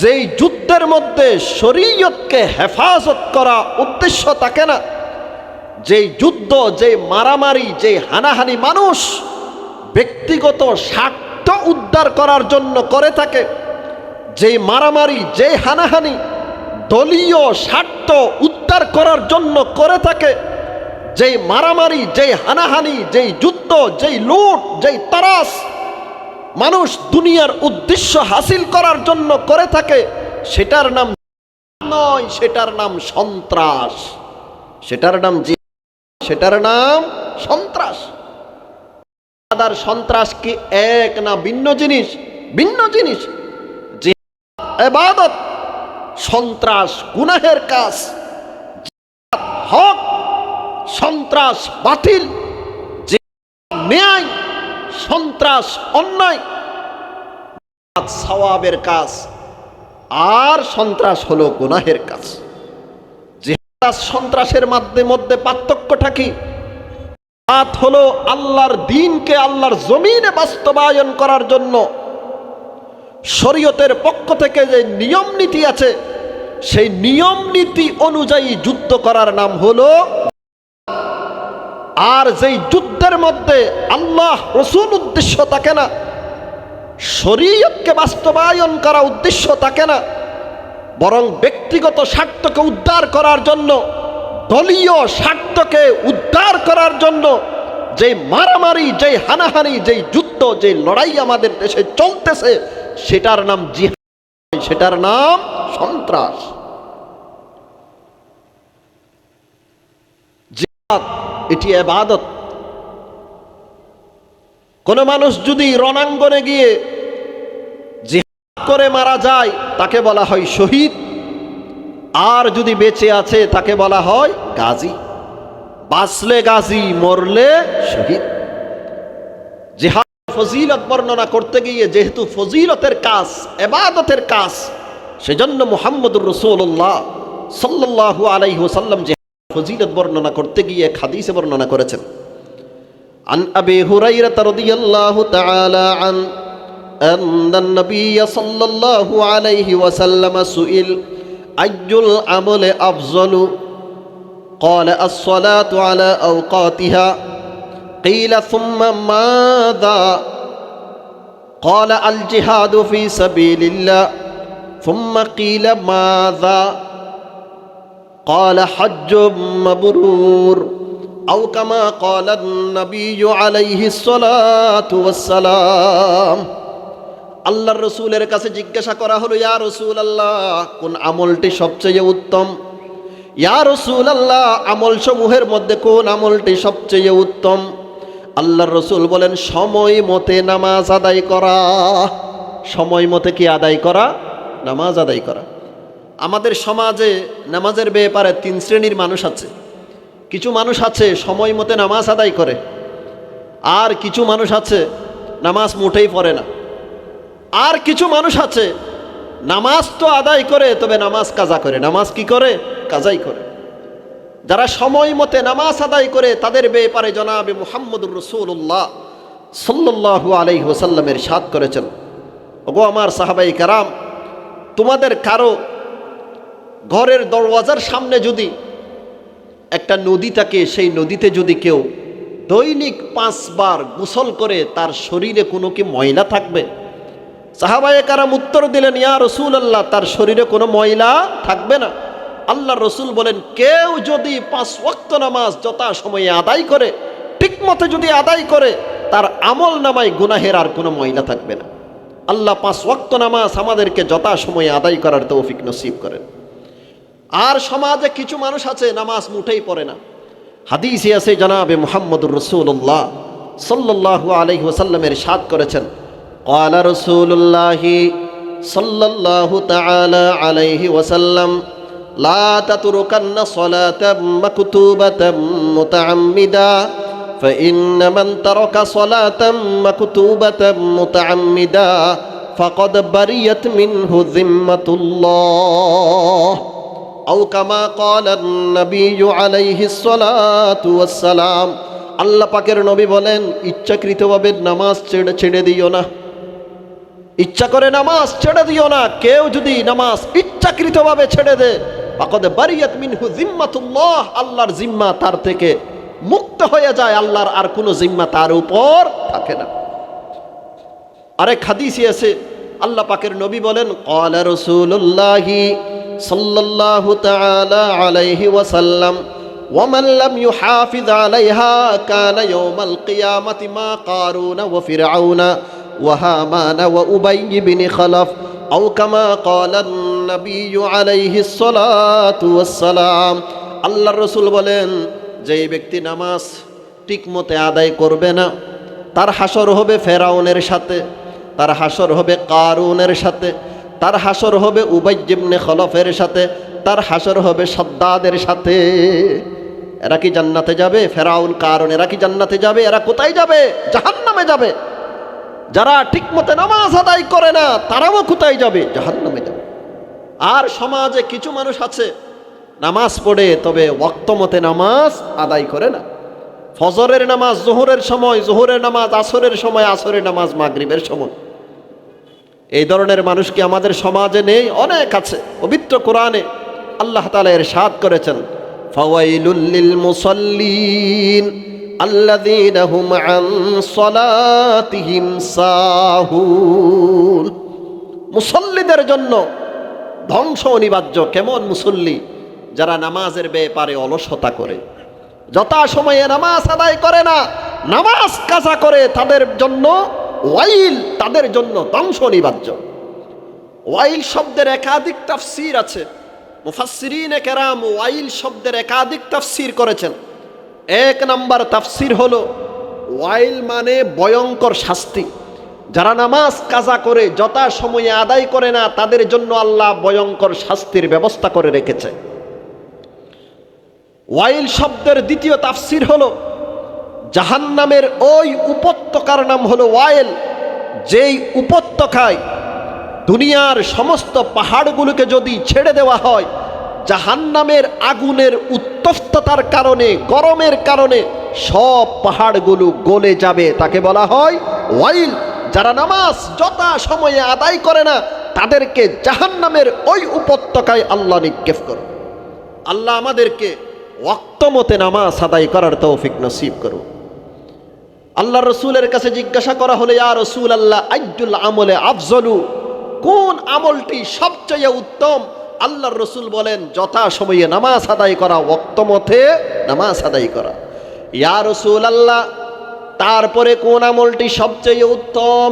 যেই যুদ্ধের মধ্যে শরীয়তকে হেফাজত করা উদ্দেশ্য থাকে না, যেই যুদ্ধ, যেই মারামারি, যেই হানাহানি মানুষ ব্যক্তিগত স্বার্থ উদ্ধার করার জন্য করে থাকে, যেই মারামারি, যেই হানাহানি দলীয় স্বার্থ উদ্ধার করার জন্য করে থাকে, যেই মারামারি, যেই হানাহানি, যেই যুদ্ধ, যেই লুট, যেই তারাস মানুষ দুনিয়ার উদ্দেশ্য হাসিল করার জন্য করে থাকে, সেটার নাম নয়, সেটার নাম সন্ত্রাস, সেটার নাম সেটার নাম সন্ত্রাস। আর সন্ত্রাস কি এক না ভিন্ন জিনিস? ভিন্ন জিনিস। ইবাদত, সন্ত্রাস গুনাহের কাজ, হক, সন্ত্রাস বাতিল, ন্যায়, সন্ত্রাস অন্যায়, সওয়াবের কাজ, আর সন্ত্রাস হলো গুনাহের কাজ। জিহাদ সন্ত্রাসের মধ্যে পার্থক্যটা কি? জিহাদ হলো আল্লাহর দ্বীনকে আল্লাহর জমিনে বাস্তবায়ন করার জন্য শরীয়তের পক্ষ থেকে যে নিয়ম নীতি আছে, সেই নিয়ম নীতি অনুযায়ী যুদ্ধ করার নাম হলো। আর যেই যুদ্ধের মধ্যে আল্লাহ রাসূল উদ্দেশ্য থাকে না, শরীয়তকে বাস্তবায়ন করা উদ্দেশ্য থাকে না, বরং ব্যক্তিগত স্বার্থকে উদ্ধার করার জন্য, দলীয় স্বার্থকে উদ্ধার করার জন্য যেই মারামারি, যেই হানাহানি, যেই যুদ্ধ, যেই লড়াই আমাদের দেশে চলতেছে, সেটার নাম জিহাদ, সেটার নাম সন্ত্রাস। জিহাদ এটি ইবাদত। কোন মানুষ যদি রণাঙ্গনে গিয়ে জিহাদ করে মারা যায়, তাকে বলা হয় শহীদ। আর যদি বেঁচে আছে, তাকে বলা হয় গাজী। বাঁচলে গাজী, মরলে শহীদ। জিহাদ ফজিলত বর্ণনা করতে গিয়ে, যেহেতু ফজিলতের কাজ, ইবাদতের কাজ, সেজন্য মুহাম্মদুর রাসূলুল্লাহ সাল্লাল্লাহু আলাইহি ওয়াসাল্লাম জিহাদের ফজিলত বর্ণনা করতে গিয়ে হাদিসে বর্ণনা করেছেন। আন আবি হুরায়রা রাদিয়াল্লাহু তাআলা আন্নান নবী সাল্লাল্লাহু আলাইহি ওয়াসাল্লাম সুইল আইয়ুল আমলি আফযলু قال الصلاة على أوقاتها قيل ثم ماذا قال الجهاد في سبيل الله ثم قيل ماذا قال حج مبرور أو كما قال النبي عليه الصلاة والسلام। আল্লাহর রাসূলের কাছে জিজ্ঞাসা করা হলো, ইয়া রাসূলুল্লাহ, কোন আমলটি সবচেয়ে উত্তম? ইয়া রাসূলুল্লাহ, আমল সমূহের মধ্যে কোন আমলটি সবচেয়ে উত্তম? আল্লাহর রাসূল বলেন, সময় মতে নামাজ আদায় করা। সময় মতে কি আদায় করা? নামাজ আদায় করা। আমাদের সমাজে নামাজের ব্যাপারে তিন শ্রেণীর মানুষ আছে। কিছু মানুষ আছে সময় মতে নামাজ আদায় করে, আর কিছু মানুষ আছে নামাজ মোটেই পড়ে না, আর কিছু মানুষ আছে নামাজ তো আদায় করে, তবে নামাজ কাজা করে। নামাজ কি করে? কাজাই করে। যারা সময় মতে নামাজ আদায় করে, তাদের ব্যাপারে জনাবে মুহাম্মদুর রাসূলুল্লাহ সাল্লাল্লাহু আলাইহি ওয়াসাল্লামের ইরশাদ করেছেন, ওগো আমার সাহাবায়ে কেরাম, তোমাদের কারো ঘরের দরওয়াজার সামনে যদি একটা নদী থাকে, সেই নদীতে যদি কেউ দৈনিক 5 বার গোসল করে, তার শরীরে কোনো কি ময়লা থাকবে? সাহাবায়ে কেরাম উত্তর দিলেন, ইয়া রাসূলুল্লাহ, তার শরীরে কোনো ময়লা থাকবে না। আল্লাহর রাসূল বলেন, কেউ যদি 5 ওয়াক্ত নামাজ যথা সময়ে আদায় করে, ঠিক মতো যদি আদায় করে, তার আমল নামায় গুনাহের আর কোনো ময়লা থাকবে না। আল্লাহ 5 ওয়াক্ত নামাজ আমাদেরকে যথা সময়ে আদায় করার তৌফিক নসিব করেন। আর সমাজে কিছু মানুষ আছে নামাজ মুঠেই পড়ে না। হাদিসে আছে জনাবে মুহাম্মদুর রাসূলুল্লাহ সাল্লাল্লাহু আলাইহি ওয়াসাল্লামের ইরশাদ করেছেন, ক্বালা রাসূলুল্লাহি সাল্লাল্লাহু তাআলা আলাইহি ওয়াসাল্লাম, লা তাতরুকান্না সালাতাম মাকতুবাতাম মুতাআম্মিদা فإن من ترك صلاة مكتوبة متعمدا ফাকাদ বারিয়াত মিনহু যিম্মাতুল্লাহ আও কামা ক্বালা নবিয়্যু আলাইহিস সালাতু ওয়াস সালাম। আল্লাহ পাকের নবী বলেন, ইচ্ছাকৃতভাবে নামাজ ছেড়ে দিও না, ইচ্ছা করে নামাজ ছেড়ে দিও না। কেউ যদি নামাজ ইচ্ছাকৃতভাবে ছেড়ে দেয়, ফাকাদ বারিয়াত মিনহু যিম্মাতুল্লাহ, আল্লাহর জিম্মা তার থেকে মুক্ত হয়ে যায়, আল্লাহর আর কোনো জিম্মা তার উপর থাকে না। আরেক হাদিসে আছে, আল্লাহ পাকের নবী বলেন, ক্বালা রাসূলুল্লাহি সাল্লাল্লাহু তাআলা আলাইহি ওয়াসাল্লাম ওয়ামান লাম ইউহাফিজ আলাইহা কানা ইয়াউমাল কিয়ামাতি মা কারুনা ওয়া ফিরআউনা ওয়া হামানা ওয়া উবাইয় বিন খালাফ আও কামা ক্বালা নবিয়্যু আলাইহিস সালাতু ওয়াস সালাম। আল্লাহর রাসূল বলেন, যেই ব্যক্তি নামাজ ঠিকমতো আদায় করবে না, তার হাসর হবে ফেরাউনের সাথে, তার হাসর হবে কারুনের সাথে, তার হাসর হবে উবাইয় ইবনে খলফের সাথে, তার হাসর হবে সাদ্দাদের সাথে। এরা কি জান্নাতে যাবে? ফেরাউন কারুন এরা কি জান্নাতে যাবে? এরা কোথায় যাবে? জাহান্নামে যাবে। যারা ঠিকমতো নামাজ আদায় করে না, তারাও কোথায় যাবে? জাহান্নামে যাবে। আর সমাজে কিছু মানুষ আছে, নামাজ পড়ে তবে ওয়াক্ত মতে নামাজ আদায় করে না। ফজরের নামাজ জোহরের সময়, জোহরের নামাজ আসরের সময়, আসরের নামাজ মাগরিবের সময়। এই ধরনের মানুষ কি আমাদের সমাজে নেই? অনেক আছে। পবিত্র কোরআনে আল্লাহ তাআলা ইরশাদ করেছেন, ফাওয়াইলুল লিল মুসাল্লিন আল্লাযীনা হুম আন সালাতিহিম সাহুন। মুসল্লিদের জন্য ধ্বংস অনিবার্য। কেমন মুসল্লি? যারা নামাজের ব্যাপারে অলসতা করে, যথাসময়ে নামাজ আদায় করে না, নামাজ কাজা করে, তাদের জন্য ওয়াইল, তাদের জন্য ধ্বংস অনিবার্য। ওয়াইল শব্দের একাধিক তাফসীর আছে। মুফাসসিরিনে কেরাম ওয়াইল শব্দের একাধিক তাফসীর করেছেন। এক নাম্বার তাফসীর হলো, ওয়াইল মানে ভয়ঙ্কর শাস্তি। যারা নামাজ কাজা করে, যথাসময়ে আদায় করে না, তাদের জন্য আল্লাহ ভয়ঙ্কর শাস্তির ব্যবস্থা করে রেখেছে। ওয়াইল শব্দের দ্বিতীয় তাফসীর হলো, জাহান্নামের ওই উপত্যকার নাম হলো ওয়াইল, যেই উপত্যকায় দুনিয়ার সমস্ত পাহাড়গুলোকে যদি ছেড়ে দেওয়া হয়, জাহান্নামের আগুনের উত্তপ্ততার কারণে, গরমের কারণে সব পাহাড়গুলো গলে যাবে, তাকে বলা হয় ওয়াইল। যারা নামাজ যথা সময়ে আদায় করে না, তাদেরকে জাহান্নামের ওই উপত্যকায় আল্লাহ নিক্ষেপ করে। আল্লাহ আমাদেরকে ওয়াক্ত মতে নামাজ আদায় করার তৌফিক নসিব করুন। আল্লাহ রসুলের কাছে জিজ্ঞাসা করা হলো, ইয়া রাসূলুল্লাহ আইয়ুল আমলে আফজলু, কোন আমলটি সবচেয়ে উত্তম? আল্লাহর রসুল বলেন, যথা সময়ে নামাজ আদায় করা, ওয়াক্ত মতে নামাজ আদায় করা। ইয়া রাসূলুল্লাহ, তারপরে কোন আমলটি সবচেয়ে উত্তম?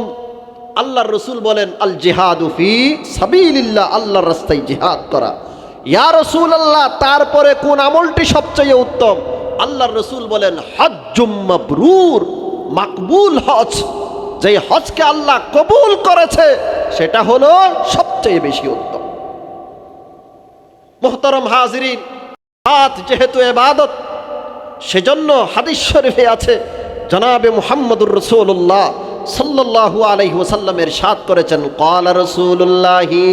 আল্লাহর রসুল বলেন, আল জিহাদু ফি সাবিলিল্লাহ, আল্লাহর রাস্তায় জিহাদ করা। ইয়া রাসূলুল্লাহ, তারপরে কোন আমলটি সবচেয়ে উত্তম? আল্লাহর রসুল বলেন, হজ্জুম মাবরুর, মাকবুল হজ। যে হজকে আল্লাহ কবুল করেছে, সেটা হলো সবচেয়ে বেশি উত্তম। মুহতারাম হাজিরিন, হজ যেহেতু ইবাদত, সেজন্য হাদিস শরীফে আছে, জনাবে মুহাম্মদুর রাসূলুল্লাহ সাল্লাল্লাহু আলাইহি ওয়াসাল্লাম ইরশাদ করেছেন, ক্বালা রাসূলুল্লাহি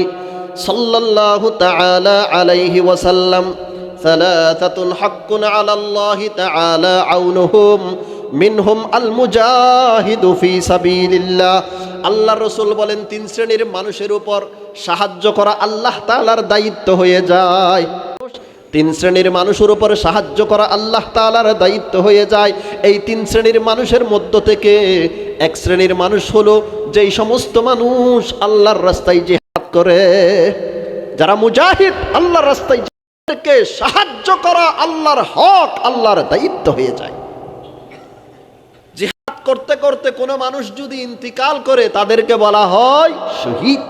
সাল্লাল্লাহু তাআলা আলাইহি ওয়াসাল্লাম, সালাসাতুন হাক্কুন আলাল্লাহি তাআলা আউনুহুম মিনহুম আল মুজাহিদু ফি সাবিলিল্লাহ। আল্লাহর রাসূল বলেন, তিন শ্রেণীর মানুষের উপর সাহায্য করা আল্লাহ তাআলার দায়িত্ব হয়ে যায়। তিন শ্রেণীর মানুষের উপর সাহায্য করা আল্লাহ তাআলার দায়িত্ব হয়ে যায়। এই তিন শ্রেণীর মানুষের মধ্য থেকে এক শ্রেণীর মানুষ হলো, যেই সমস্ত মানুষ আল্লাহর রাস্তায় জিহাদ করে, যারা মুজাহিদ, আল্লাহর রাস্তায় যাদেরকে সাহায্য করা আল্লাহর হক, আল্লাহর দায়িত্ব হয়ে যায়। জিহাদ করতে করতে কোনো মানুষ যদি ইন্তিকাল করে, তাদেরকে বলা হয় শহীদ।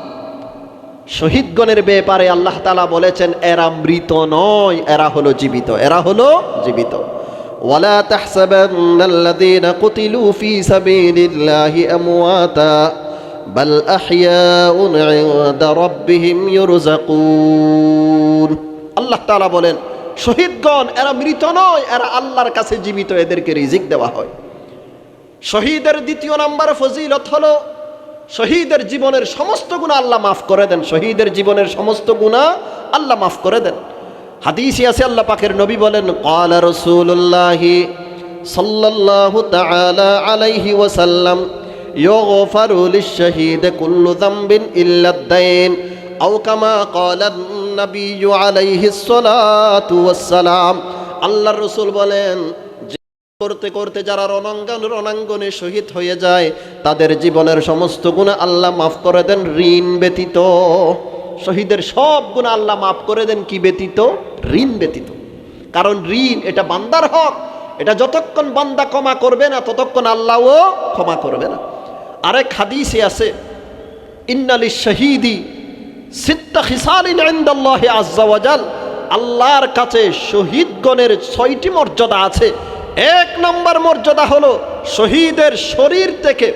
শহীদগণের ব্যাপারে আল্লাহ তাআলা বলেছেন, এরা মৃত নয়, এরা হলো জীবিত, এরা হলো জীবিত। ওয়ালা তাহসাবান্নাল্লাযীনা কুতিলু ফী সাবিলিল্লাহি আমওয়াতা বাল আহইয়াউন ইনদা রাব্বিহিম ইউরযাকুন। আল্লাহ তাআলা বলেন, শহীদগণ এরা মৃত নয়, এরা আল্লাহর কাছে জীবিত, এদেরকে রিজিক দেওয়া হয়। শহীদের দ্বিতীয় নাম্বার ফজিলত হলো, শহীদের জীবনের সমস্ত গুনাহ আল্লাহ মাফ করে দেন, শহীদের জীবনের সমস্ত গুনাহ আল্লাহ মাফ করে দেন। হাদিসে আছে আল্লাহ পাকের নবী বলেন, ক্বালা রাসূলুল্লাহি সাল্লাল্লাহু তাআলা আলাইহি ওয়াসাল্লাম, ইউগফারু লিশ-শাহীদ কুল্লু যামবিন ইল্লা আদ-দাইন, আও কামা ক্বালা আন-নাবিয়্যু আলাইহিস সালাতু ওয়াস-সালাম। আল্লাহর রাসূল বলেন, করতে করতে যারা রণাঙ্গনে শহীদ হয়ে যায় তাদের জীবনের সমস্ত গুনাহ আল্লাহ মাফ করে দেন, ঋণ ব্যতীত। শহীদের সব গুনাহ আল্লাহ মাফ করে দেন কি ব্যতীত? ঋণ ব্যতীত। কারণ ঋণ এটা বান্দার হক, এটা যতক্ষণ বান্দা ক্ষমা করবে না ততক্ষণ আল্লাহও ক্ষমা করবে না। আরেক হাদিসে আছে, ইন্না লিশ-শাহীদি সিত্তা খিসালিন ইনদাল্লাহি আযজা ওয়া জাল, আল্লাহর কাছে শহীদগণের 6টি মর্যাদা আছে। এক নম্বর মর্যাদা হলো শহীদের শরীর থেকে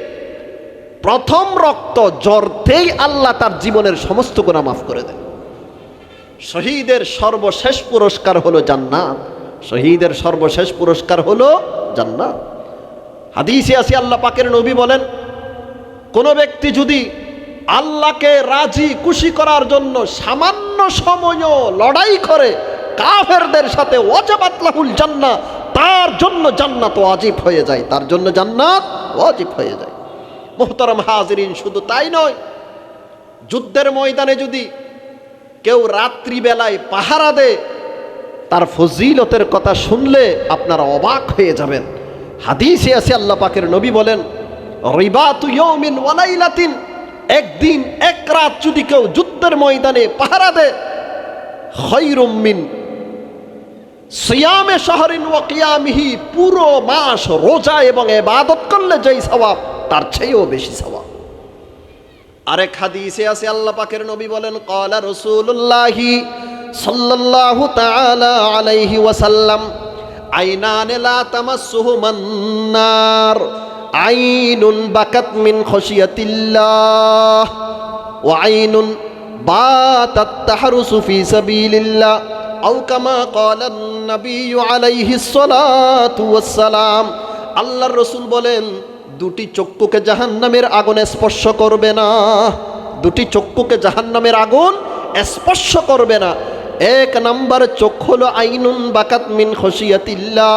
প্রথম রক্ত ঝরতেই আল্লাহ তার জীবনের সমস্ত গুনাহ মাফ করে দেন। শহীদের সর্বশেষ পুরস্কার হলো জান্নাত, শহীদের সর্বশেষ পুরস্কার হলো জান্নাত। হাদিসে আছে আল্লাহ পাকের নবী বলেন, কোন ব্যক্তি যদি আল্লাহকে রাজি খুশি করার জন্য সামান্য সময়ও লড়াই করে কাফেরদের সাথে, ওয়াজাবাত লাহুল জান্নাহ, তার জন্য জান্নাত ওয়াজিব হয়ে যায়, তার জন্য জান্নাত ওয়াজিব হয়ে যায়। মুহতারাম হাজিরিন, শুধু তাই নয়, যুদ্ধের ময়দানে যদি কেউ রাত্রিবেলায় পাহারা দেয় তার ফজিলতের কথা শুনলে আপনারা অবাক হয়ে যাবেন। হাদিসে আছে আল্লাহ পাকের নবী বলেন, রিবাতু ইয়াউমিন ওয়া লাইলাতিন, একদিন এক রাত যদি কেউ যুদ্ধের ময়দানে পাহারা দেয়, খায়রুম মিন সিয়ামে শাহরিন ওয়া কিয়ামিহি, পুরো মাস রোজা এবং ইবাদত করলে যেই সওয়াব তার চেয়েও বেশি সওয়াব। আরেক হাদিসে আছে আল্লাহ পাকের নবী বলেন, ক্বালা রাসূলুল্লাহি সাল্লাল্লাহু তাআলা আলাইহি ওয়াসাল্লাম, আইনান লা তামাসসুহুমান নার, আইনুন বাকাত মিন খাশিয়াতিল্লাহ ওয়া আইনুন বাতাত তাহরুসু ফি সাবিলিল্লাহ, আও কামা ক্বালা আন-নাবিয়্যু আলাইহিস সালাতু ওয়াস-সালাম। আল্লাহর রাসূল বলেন, দুটি চক্ষুকে জাহান্নামের আগুন স্পর্শ করবে না, দুটি চক্ষুকে জাহান্নামের আগুন স্পর্শ করবে না। এক নাম্বার চক্ষু হলো আইনুন বাকাত মিন খাশিয়াতিল্লাহ,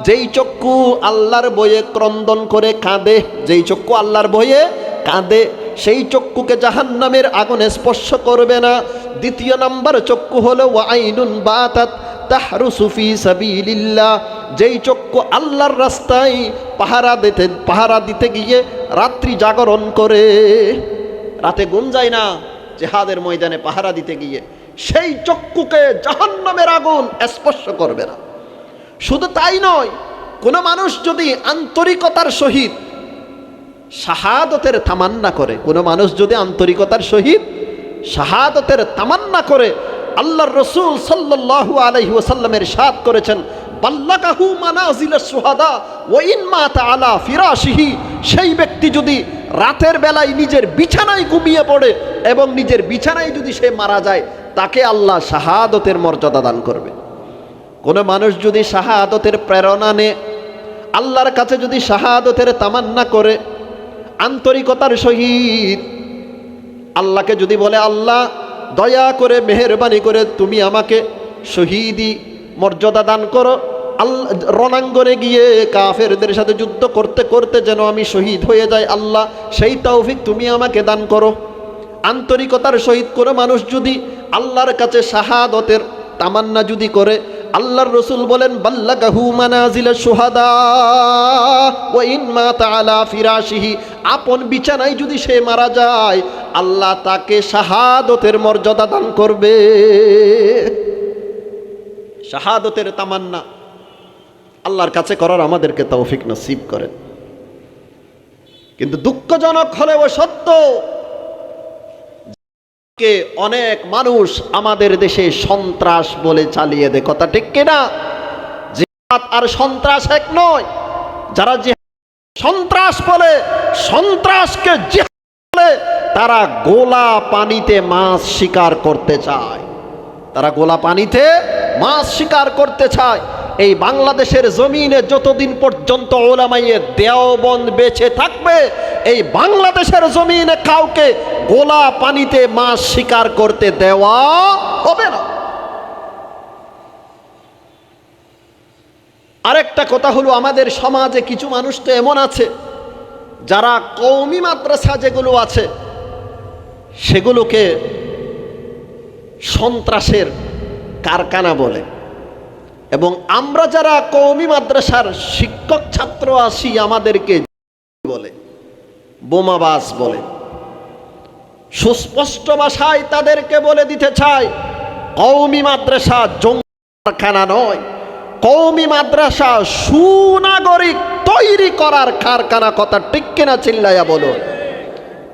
যেই চক্ষু আল্লাহর ভয়ে ক্রন্দন করে কাঁদে, যেই চক্ষু আল্লাহর ভয়ে কাঁদে, সেই চক্ষুকে জাহান্নামের আগুন স্পর্শ করবে না। দ্বিতীয় নাম্বার চক্ষু হলো ওয়া আইনুন বাতাত তাহরুসু ফি সাবিলিল্লাহ, যেই চক্ষু আল্লাহর রাস্তায় পাহারা দিতে গিয়ে রাত্রি জাগরণ করে, রাতে ঘুম যায় না জিহাদের ময়দানে পাহারা দিতে গিয়ে, সেই চক্ষুকে জাহান্নামের আগুন স্পর্শ করবে না। শুধু তাই নয়, কোন মানুষ যদি আন্তরিকতার সহিত শাহাদতের তামান্না করে, কোন মানুষ যদি আন্তরিকতার সহিত শাহাদতের তামান্না করে, আল্লাহর রাসূল সাল্লাল্লাহু আলাইহি ওয়াসাল্লামের ইরশাদ করেছেন, বাল্লাকাহু মানাজিলাশ শুহাদা ওয়া ইন মাতা আলা ফিরাশিহি, সেই ব্যক্তি যদি রাতের বেলায় নিজের বিছানায় ঘুমিয়ে পড়ে এবং নিজের বিছানায় যদি সে মারা যায়, তাকে আল্লাহ শাহাদতের মর্যাদা দান করবে। কোন মানুষ যদি শাহাদতের প্রেরণা নেয়, আল্লাহর কাছে যদি শাহাদতের তামান্না করে আন্তরিকতার সহিত, আল্লাহকে যদি বলে, আল্লাহ দয়া করে মেহেরবানি করে তুমি আমাকে শহীদি মর্যাদা দান করো, আল্লাহ রণাঙ্গনে গিয়ে কাফেরদের সাথে যুদ্ধ করতে করতে যেন আমি শহীদ হয়ে যাই, আল্লাহ সেই তৌফিক তুমি আমাকে দান করো। আন্তরিকতার সহিত কোনো মানুষ যদি আল্লাহর কাছে শাহাদতের তামান্না যদি করে, আল্লাহর রাসূল বলেন, বাল্লাগাহু মানাজিলাশ শুহাদা ওয়া ইন মাতা আলা ফিরাশিহি, আপন বিছানায় যদি সে মারা যায়, আল্লাহ তাকে শাহাদতের মর্যাদা দান করবে। শাহাদতের তামান্না আল্লাহর কাছে করার আমাদেরকে তৌফিক নসিব করেন। কিন্তু দুঃখজনক হলেও সত্য, কে অনেক মানুষ আমাদের দেশে সন্ত্রাস বলে চালিয়ে দেয়, কথা ঠিক কিনা? জিহাদ আর সন্ত্রাস এক নয়। যারা সন্ত্রাস বলে, সন্ত্রাসকে জিহাদ বলে, তারা গোলা পানিতে মাছ শিকার করতে চায়, তারা গোলা পানিতে মাছ শিকার করতে চায়। এই বাংলাদেশের জমিনে যতদিন পর্যন্ত উলামায়ে দেওবন্দ বেঁচে থাকবে, এই বাংলাদেশের জমিনে কাউকে গোলা পানিতে মাছ শিকার করতে দেওয়া হবে না। আরেকটা কথা হলো, আমাদের সমাজে কিছু মানুষ তো এমন আছে যারা কওমি মাদ্রাসা যেগুলো আছে সেগুলোকে সন্ত্রাসের কারখানা বলে, এবং আমরা যারা কওমি মাদ্রাসার শিক্ষক ছাত্র আছি আমাদেরকে বলে বোমাবাজ বলে। সুস্পষ্ট ভাষায় তাদেরকে বলে দিতে চাই, কওমি মাদ্রাসা জঙ্গি কারখানা নয়, কওমি মাদ্রাসা সুনাগরিক তৈরি করার কারখানা। কথা ঠিক কিনা চিল্লাইয়া বলো।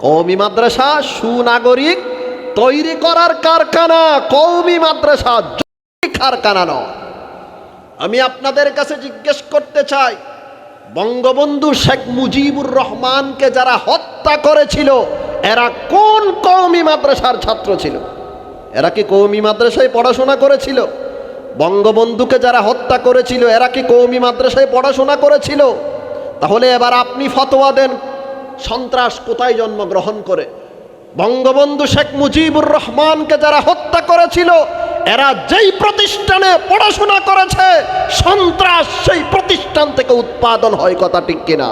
কওমি মাদ্রাসা সুনাগরিক তৈরি করার কারখানা, কওমি মাদ্রাসা জঙ্গি কারখানা নয়। আমি আপনাদের কাছে জিজ্ঞেস করতে চাই, বঙ্গবন্ধু শেখ মুজিবুর রহমানকে যারা হত্যা করেছিল এরা কোন কওমি মাদ্রাসার ছাত্র ছিল? এরা কি কওমি মাদ্রাসায় পড়াশোনা করেছিল? বঙ্গবন্ধুকে যারা হত্যা করেছিল এরা কি কওমি মাদ্রাসায় পড়াশোনা করেছিল? তাহলে এবার আপনি ফতোয়া দেন, সন্ত্রাস কোথায় জন্মগ্রহণ করে? বঙ্গবন্ধু শেখ মুজিবুর রহমানকে যারা হত্যা করেছিল এরা যেই প্রতিষ্ঠানে পড়াশোনা করেছে সন্ত্রাস সেই প্রতিষ্ঠান থেকে উৎপাদন হয়। কথা ঠিক কিনা?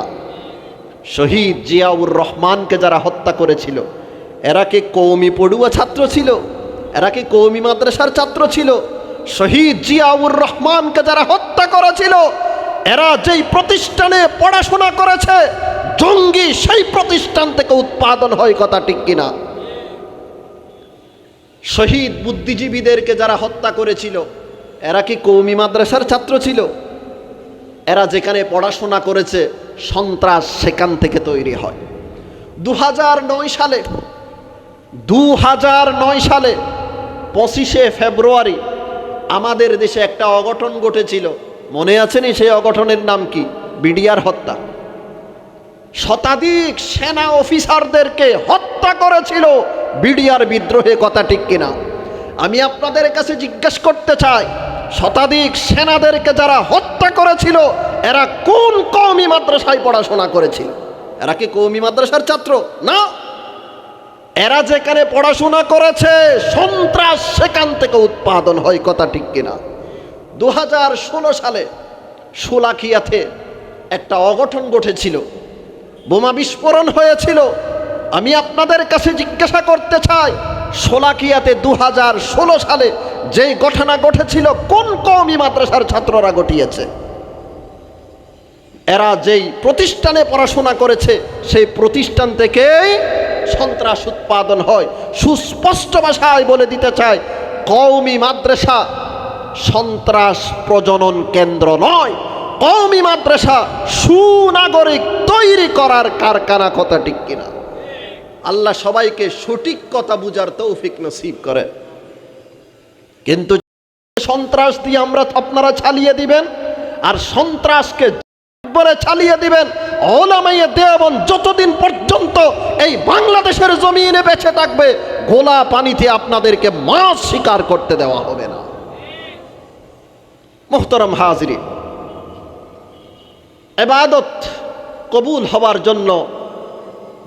শহীদ জিয়াউর রহমানকে যারা হত্যা করেছিল এরা কি কওমি পড়ুয়া ছাত্র ছিল? এরা কি কওমি মাদ্রাসার ছাত্র ছিল? শহীদ জিয়াউর রহমানকে যারা হত্যা করেছিল এরা যেই প্রতিষ্ঠানে পড়াশোনা করেছে জঙ্গি সেই প্রতিষ্ঠান থেকে উৎপাদন হয়। কথা ঠিক কিনা? শহীদ বুদ্ধিজীবীদেরকে যারা হত্যা করেছিল এরা কি কওমি মাদ্রাসার ছাত্র ছিল? এরা যেখানে পড়াশোনা করেছে সন্ত্রাস সেখান থেকে তৈরি হয়। 2009 সালে 25শে ফেব্রুয়ারি আমাদের দেশে একটা অঘটন ঘটেছিল, মনে আছে নি? সেই অঘটনের নাম কি? বিডিআর হত্যা। শতাধিক সেনা অফিসারদেরকে হত্যা করেছিল বিডিআর বিদ্রোহে। কথা ঠিক কিনা? আমি আপনাদের কাছে জিজ্ঞেস করতে চাই, শতাধিক সেনাদেরকে যারা হত্যা করেছিল এরা কোন কওমি মাদ্রাসায় পড়াশোনা করেছিল? এরা কি কওমি মাদ্রাসার ছাত্র? না, এরা যেখানে পড়াশোনা করেছে সন্ত্রাস সেখান থেকে উৎপাদন হয়। কথা ঠিক কিনা? 2016 সালে শোলাকিয়াতে একটা অঘটন ঘটেছিল, বোমা বিস্ফোরণ হয়েছিল। আমি আপনাদের কাছে জিজ্ঞাসা করতে চাই, শোলাকিয়াতে 2016 সালে যেই ঘটনা ঘটেছিল কোন কওমি মাদ্রাসার ছাত্ররা ঘটিয়েছে? এরা যেই প্রতিষ্ঠানে পড়াশোনা করেছে সেই প্রতিষ্ঠান থেকেই সন্ত্রাস উৎপাদন হয়। সুস্পষ্ট ভাষায় বলে দিতে চাই, কওমি মাদ্রাসা সন্ত্রাস প্রজনন কেন্দ্র নয়, কওমি মাদ্রাসা সুনাগরিক তৈরি করার কারখানা। কথা ঠিক কিনা? আল্লাহ সবাইকে সঠিক কথা বুঝার তৌফিক নসিব করে। কিন্তু সন্ত্রাস দিয়ে আপনারা চালিয়ে দিবেন, আর সন্ত্রাসকে বলে চালিয়ে দিবেন। ওলামায়ে দেওবন্দ যতদিন পর্যন্ত এই বাংলাদেশের জমিনে বেঁচে থাকবে গোলা পানিতে আপনাদেরকে মাছ শিকার করতে দেওয়া হবে না। মুহতারাম হাজিরিন, ইবাদত কবুল হওয়ার জন্য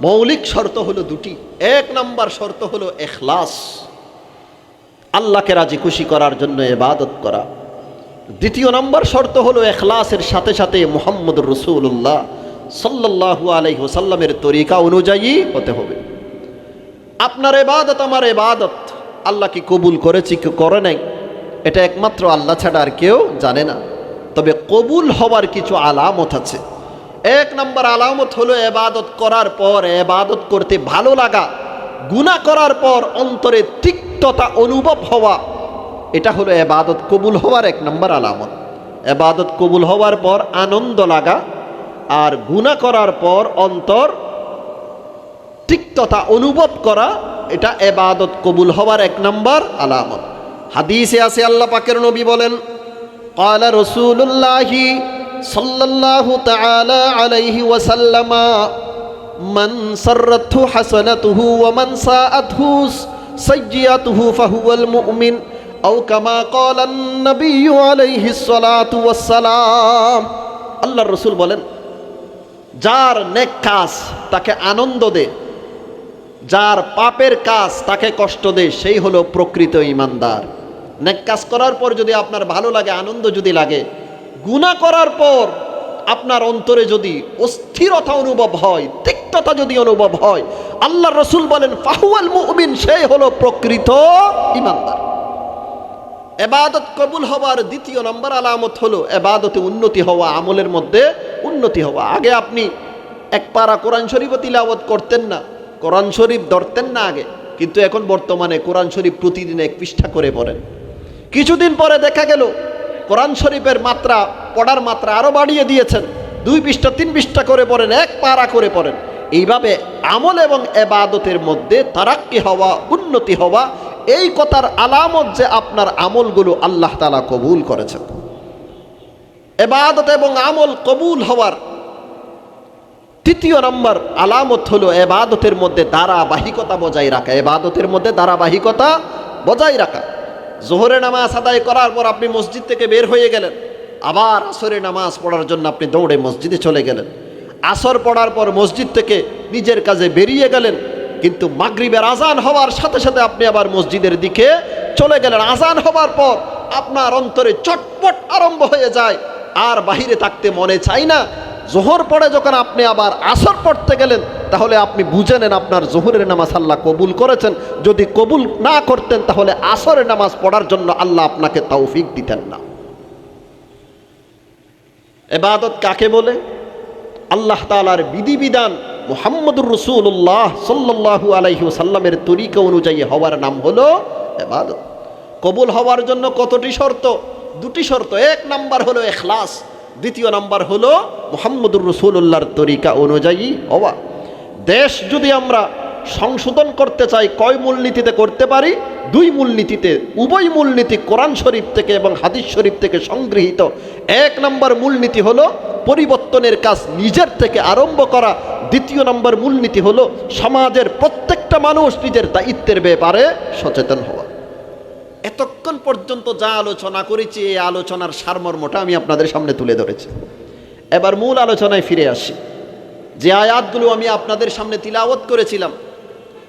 মৌলিক শর্ত হলো দুটি। এক নাম্বার শর্ত হলো ইখলাস, আল্লাহকে রাজি খুশি করার জন্য ইবাদত করা। দ্বিতীয় নাম্বার শর্ত হলো ইখলাসের সাথে সাথে মুহাম্মদুর রাসূলুল্লাহ সাল্লাল্লাহু আলাইহি ওয়াসাল্লামের তরিকা অনুযায়ী হতে হবে। আপনার ইবাদত আমার ইবাদত আল্লাহ কি কবুল করেছে কি করে নাই এটা একমাত্র আল্লাহ ছাড়া আর কেউ জানে না। তবে কবুল হওয়ার কিছু আলামত আছে। এক নম্বর আলামত হলো ইবাদত করার পর ইবাদত করতে ভালো লাগা, গুনাহ করার পর অন্তরে তিক্ততা অনুভব হওয়া, এটা হলো ইবাদত কবুল হওয়ার এক নম্বর আলামত। ইবাদত কবুল হওয়ার পর আনন্দ লাগা আর গুনাহ করার পর অন্তর তিক্ততা অনুভব করা, এটা ইবাদত কবুল হওয়ার এক নম্বর আলামত। হাদিসে আছে আল্লাহ পাকের নবী বলেন, قال رسول الله صلى الله تعالى عليه وسلم من سرته حسنته ومن ساءته سيئته فهو المؤمن أو كما قال النبي عليه الصلاة والسلام। আল্লাহর রাসূল বলেন, যার নেক কাজ তাকে আনন্দ দে, যার পাপের কাজ তাকে কষ্ট দে, সেই হলো প্রকৃত ঈমানদার। নেক কাজ করার পর যদি আপনার ভালো লাগে, আনন্দ যদি লাগে, গুনাহ করার পর আপনার অন্তরে যদি অস্থিরতা অনুভব হয়, তিক্ততা যদি অনুভব হয়, আল্লাহর রাসূল বলেন ফাহুয়াল মুমিন, সেই হলো প্রকৃত ঈমানদার। ইবাদত কবুল হওয়ার দ্বিতীয় নম্বর আলামত হলো ইবাদতে উন্নতি হওয়া, আমলের মধ্যে উন্নতি হওয়া। আগে আপনি এক পারা কোরআন শরীফ তিলাওয়াত করতেন না, কোরআন শরীফ ধরতেন না আগে, কিন্তু এখন বর্তমানে কোরআন শরীফ প্রতিদিন 1 পৃষ্ঠা করে পড়েন। কিছুদিন পরে দেখা গেল কোরআন শরীফের মাত্রা, পড়ার মাত্রা আরও বাড়িয়ে দিয়েছেন, 2 পৃষ্ঠা 3 পৃষ্ঠা করে পড়েন, 1 পারা করে পড়েন। এইভাবে আমল এবং ইবাদতের মধ্যে তারাক্কি হওয়া, উন্নতি হওয়া, এই কথার আলামত যে আপনার আমলগুলো আল্লাহ তাআলা কবুল করেছেন। ইবাদত এবং আমল কবুল হওয়ার তৃতীয় নম্বর আলামত হলো ইবাদতের মধ্যে ধারাবাহিকতা বজায় রাখা। ইবাদতের মধ্যে ধারাবাহিকতা বজায় রাখা। জোহরের নামাজ আদায় করার পর আপনি মসজিদ থেকে বের হয়ে গেলেন, আবার আসরের নামাজ পড়ার জন্য আপনি দৌড়ে মসজিদে চলে গেলেন। আসর পড়ার পর মসজিদ থেকে নিজের কাজে বেরিয়ে গেলেন, কিন্তু মাগরিবের আজান হওয়ার সাথে সাথে আপনি আবার মসজিদের দিকে চলে গেলেন। আজান হওয়ার পর আপনার অন্তরে চটপট আরম্ভ হয়ে যায়, আর বাহিরে থাকতে মনে চায় না। জোহর পড়ে যখন আপনি আবার আসর পড়তে গেলেন, তাহলে আপনি বুঝে নেন আপনার জোহরের নামাজ আল্লাহ কবুল করেছেন। যদি কবুল না করতেন তাহলে আসরের নামাজ পড়ার জন্য আল্লাহ আপনাকে তৌফিক দিতেন না। ইবাদত কাকে বলে? আল্লাহ তাআলার বিধিবিধান মুহাম্মদুর রাসূলুল্লাহ সাল্লাল্লাহু আলাইহি ওয়াসাল্লামের তরিকা অনুযায়ী হওয়ার নাম হলো ইবাদত। কবুল হওয়ার জন্য কতটি শর্ত? 2টি শর্ত। 1 নাম্বার হলো ইখলাস, দ্বিতীয় নাম্বার হলো মুহাম্মদুর রাসূলুল্লাহর তরিকা অনুযায়ী হওয়া। দেশ যদি আমরা সংশোধন করতে চাই, কয় মূলনীতিতে করতে পারি? 2 মূলনীতিতে। উভয় মূলনীতি কোরআন শরীফ থেকে এবং হাদিস শরীফ থেকে সংগৃহীত। 1 নম্বর মূলনীতি হলো পরিবর্তনের কাজ নিজের থেকে আরম্ভ করা। দ্বিতীয় নম্বর মূলনীতি হলো সমাজের প্রত্যেকটা মানুষ নিজের দায়িত্বের ব্যাপারে সচেতন হওয়া। এতক্ষণ পর্যন্ত যা আলোচনা করেছি, এই আলোচনার সারমর্মটা আমি আপনাদের সামনে তুলে ধরেছি। এবার মূল আলোচনায় ফিরে আসি। যে আয়াতগুলো আমি আপনাদের সামনে তিলাওয়াত করেছিলাম,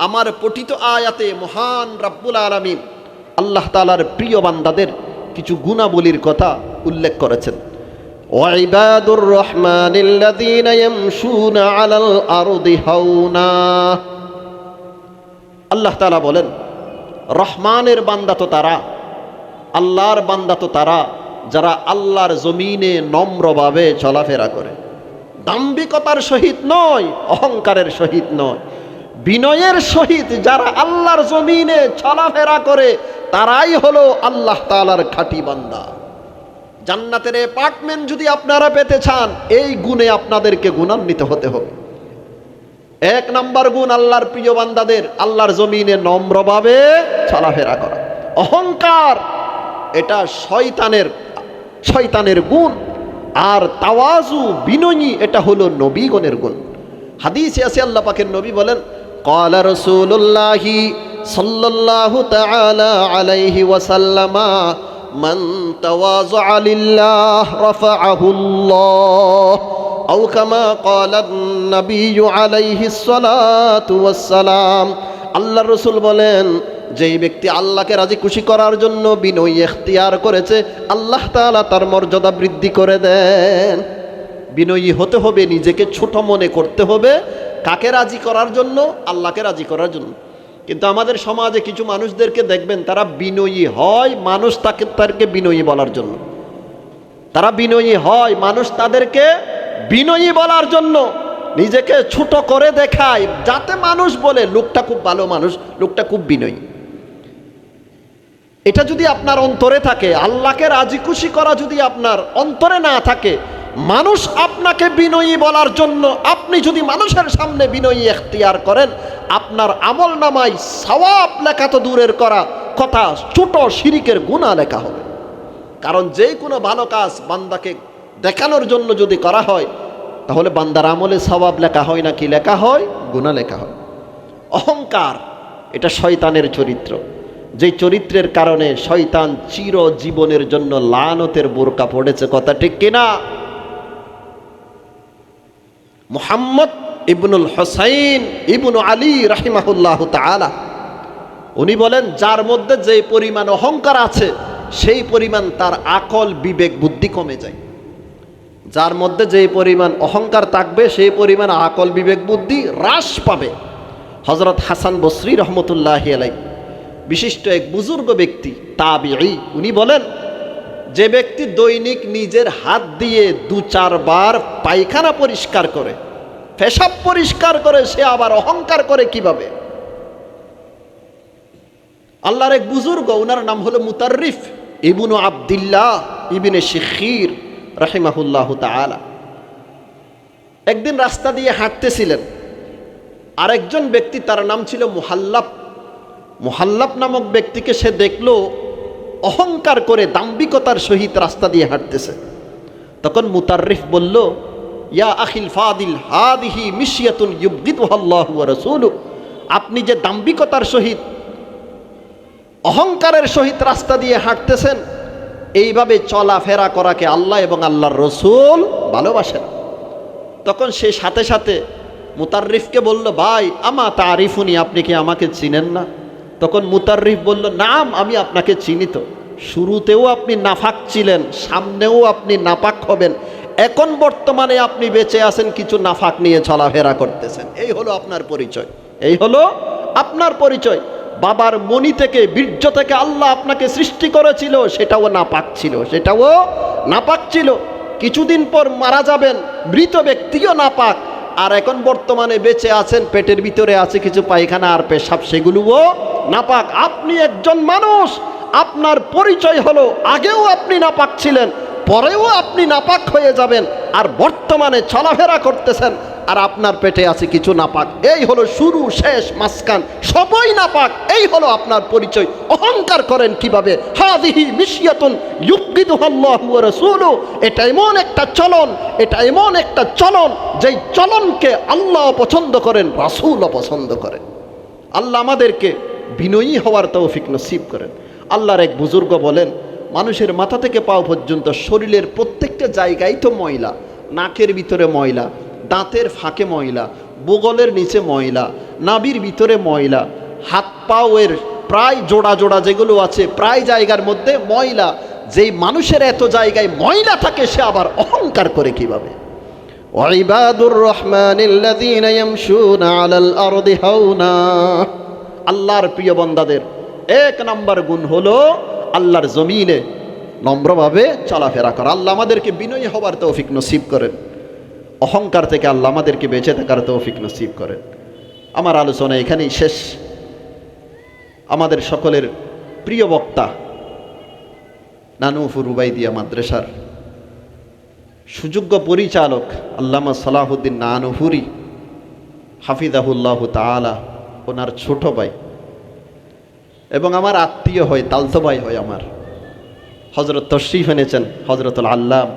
আমার পঠিত আয়াতে মহান রাব্বুল আলামিন আল্লাহ তাআলার প্রিয় বান্দাদের কিছু গুণাবলীর কথা উল্লেখ করেছেন। ওয়াইবাদুর রহমানিল্লাযীনা ইয়ামশুনা আলাল আরদি হাওনা। আল্লাহ তাআলা বলেন, রহমানের বান্দা তো তারা, আল্লাহর বান্দা তো তারা যারা আল্লাহর জমিনে নম্রভাবে চলাফেরা করে। দাম্ভিকতার সহিত নয়, অহংকারের সহিত নয়, বিনয়ের সহিত যারা আল্লাহর জমিনে চলাফেরা করে, তারাই হলো আল্লাহ তাআলার খাঁটি বান্দা। জান্নাতের অ্যাপার্টমেন্ট যদি আপনারা পেতে চান, এই গুণে আপনাদেরকে গুণান্বিত হতে হবে। 1 নাম্বার গুণ আল্লাহর প্রিয় বান্দাদের আল্লাহর জমিনে নম্রভাবে চলাফেরা করা। অহংকার এটা শয়তানের গুণ, আর তাওয়াজু বিনয়ী এটা হলো নবীগণের গুণ। হাদিসে আছে আল্লাহ পাকের নবী বলেন, ক্বালা রাসূলুল্লাহি সাল্লাল্লাহু তাআলা আলাইহি ওয়াসাল্লামা মান তাওয়াযআ লিল্লাহ রাফাআহুল্লাহ আও কামা ক্বালা নবিয়্যু আলাইহিস সালাতু ওয়াস সালাম। আল্লাহর রাসূল বলেন, যেই ব্যক্তি আল্লাহকে রাজি খুশি করার জন্য বিনয় ইখতিয়ার করেছে, আল্লাহ তাআলা তার মর্যাদা বৃদ্ধি করে দেন। বিনয়ী হতে হবে, নিজেকে ছোট মনে করতে হবে। কাকে রাজি করার জন্য? আল্লাহকে রাজি করার জন্য। কিন্তু আমাদের সমাজে কিছু মানুষদেরকে দেখবেন, তারা বিনয়ী হয় মানুষ তাদেরকে বিনয়ী বলার জন্য। তারা বিনয়ী হয়, মানুষ তাদেরকে বিনয়ী বলার জন্য নিজেকে ছোট করে দেখায়, যাতে মানুষ বলে লোকটা খুব ভালো মানুষ, লোকটা খুব বিনয়ী। এটা যদি আপনার অন্তরে থাকে, আল্লাহকে রাজি খুশি করা যদি আপনার অন্তরে না থাকে, মানুষ আপনাকে বিনয়ী বলার জন্য আপনি যদি মানুষের সামনে বিনয়ী ইখতিয়ার করেন, আপনার আমল নামায় সওয়াব লেখা তো দূরের কথা, ছোট শিরিকের গুনাহ লেখা হবে। কারণ যে কোনো ভালো কাজ বান্দাকে দেখানোর জন্য যদি করা হয়, তাহলে বান্দার আমলে সওয়াব লেখা হয় না, কি লেখা হয়? গুনাহ লেখা হয়। অহংকার এটা শয়তানের চরিত্র, যে চরিত্রের কারণে শয়তান চিরজীবনের জন্য লানতের বোরকা পড়েছে। কথা ঠিক কিনা? মুহাম্মদ ইবনুল হুসাইন ইবনু আলী রাহিমাহুল্লাহ তাআলা, উনি বলেন যার মধ্যে যে পরিমাণ অহংকার আছে সেই পরিমাণ তার আকল বিবেক বুদ্ধি কমে যায়। যার মধ্যে যে পরিমাণ অহংকার থাকবে সেই পরিমাণ আকল বিবেক বুদ্ধি হ্রাস পাবে। হযরত হাসান বসরি রহমতুল্লাহি আলাইহি, বিশিষ্ট এক বুজুর্গ ব্যক্তি তাবিঈ, উনি বলেন যে ব্যক্তি দৈনিক নিজের হাত দিয়ে 2-4 বার পায়খানা পরিষ্কার করে, পেশাব পরিষ্কার করে, সে আবার অহংকার করে কিভাবে? আল্লাহর এক বুজুর্গ, ওনার নাম হলো মুতাররিফ ইবনু আব্দুল্লাহ ইবনে শিখির রাহিমাহুল্লাহ তাআলা। একদিন রাস্তা দিয়ে হাঁটতেছিলেন, আরেকজন ব্যক্তি, তার নাম ছিল মুহাল্লাব। মুহাল্লাব নামক ব্যক্তিকে সে দেখলো অহংকার করে দাম্ভিকতার সহিত রাস্তা দিয়ে হাঁটতেছে। তখন মুতাররিফ বলল, ইয়া আখিল ফাদিল হাদিহি মিশিয়াতুন ইউবগিদুহা আল্লাহু ওয়া রাসূলুহু, আপনি যে দাম্ভিকতার সহিত অহংকারের সহিত রাস্তা দিয়ে হাঁটতেছেন, এইভাবে চলাফেরা করাকে আল্লাহ এবং আল্লাহর রসুল ভালোবাসেন। তখন সে সাথে সাথে মুতাররিফকে বলল, ভাই আমা তারিফুনি, আপনি কি আমাকে চিনেন না? তখন মুতাররিফ বলল, নাম, আমি আপনাকে চিনি তো। শুরুতেও আপনি নাফাক ছিলেন, সামনেও আপনি নাপাক হবেন, এখন বর্তমানে আপনি বেঁচে আছেন কিছু নাফাক নিয়ে চলাফেরা করতেছেন। এই হলো আপনার পরিচয়, এই হলো আপনার পরিচয়। বাবার মনি থেকে, বীর্য থেকে আল্লাহ আপনাকে সৃষ্টি করেছিল, সেটাও নাপাক ছিল, সেটাও নাপাক ছিল। কিছুদিন পর মারা যাবেন, মৃত ব্যক্তিও নাপাক। আর এখন বর্তমানে বেঁচে আছেন, পেটের ভিতরে আছে কিছু পায়খানা আর পেশাব, সেগুলোও নাপাক। আপনি একজন মানুষ, আপনার পরিচয় হলো আগেও আপনি নাপাক ছিলেন, পরেও আপনি নাপাক হয়ে যাবেন, আর বর্তমানে চলাফেরা করতেছেন আর আপনার পেটে আছে কিছু নাপাক। এই হলো শুরু, শেষ, মাঝখান সবই নাপাক। এই হলো আপনার পরিচয়। অহংকার করেন কিভাবে? হাদিহি মিশিয়াতুন ইউবগিদুহা আল্লাহু ওয়া রাসূলুহু, এটা এমন একটা চলন, এটা এমন একটা চলন যেই চলনকে আল্লাহ পছন্দ করেন, রাসূলও পছন্দ করেন। আল্লাহ আমাদেরকে বিনয়ী হওয়ার তৌফিক নসিব করেন। আল্লাহর এক বুজুর্গ বলেন, মানুষের মাথা থেকে পাও পর্যন্ত শরীরের প্রত্যেকটা জায়গায় তো ময়লা। নাকের ভিতরে ময়লা, দাঁতের ফাঁকে ময়লা, বগলের নিচে ময়লা, নাভির ভিতরে ময়লা, হাত পাওয়ের প্রায় জোড়া জোড়া যেগুলো আছে প্রায় জায়গার মধ্যে ময়লা। যেই মানুষের এত জায়গায় ময়লা থাকে, সে আবার অহংকার করে কিভাবে? ওয়াইবাদুর রহমানিল্লাযীনা ইয়ামশুনা আলাল আরদি হাওনা, আল্লাহর প্রিয় বান্দাদের 1 নম্বর গুণ হলো আল্লাহর জমিনে নম্রভাবে চলাফেরা করা। আল্লাহ আমাদেরকে বিনয়ী হবার তৌফিক নসিব করেন, অহংকার থেকে আল্লাহ আমাদেরকে বেঁচে থাকার তৌফিক নসিব করেন। আমার আলোচনা এখানেই শেষ। আমাদের সকলের প্রিয় বক্তা নানুফুর রুবাইদিয়া মাদ্রাসার সুযোগ্য পরিচালক আল্লামা সালাহুদ্দিন নানুফুরি হাফিজাহুল্লাহ তাআলা, ওনার ছোট ভাই এবং আমার আত্মীয় হয়, তালতো ভাই হয় আমার, হজরত তশরিফ এনেছেন হজরতুল আল্লাম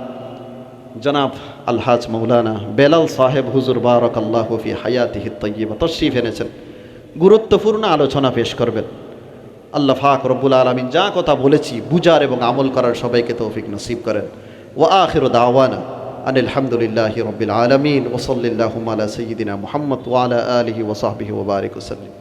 জনাব আলহাজ মৌলানা বেলাল সাহেব হুজুর বারাকাল্লাহু ফি হায়াতিহি তাইয়্যিবা তশরিফ এনেছেন, গুরুত্বপূর্ণ আলোচনা পেশ করবেন। আল্লাহ পাক রব্বুল আলামিন যা কথা বলেছি বুঝার এবং আমল করার সবাইকে তৌফিক নসিব করেন। ওয়া আখিরু দাওয়ানা আনিল হামদুলিল্লাহি রাব্বিল আলামিন ওয়া সাল্লাল্লাহু আলা সাইয়্যিদিনা মুহাম্মদ ওয়া আলা আলিহি ওয়া সাহবিহি ওয়া বারিক ওয়া সাল্লাম।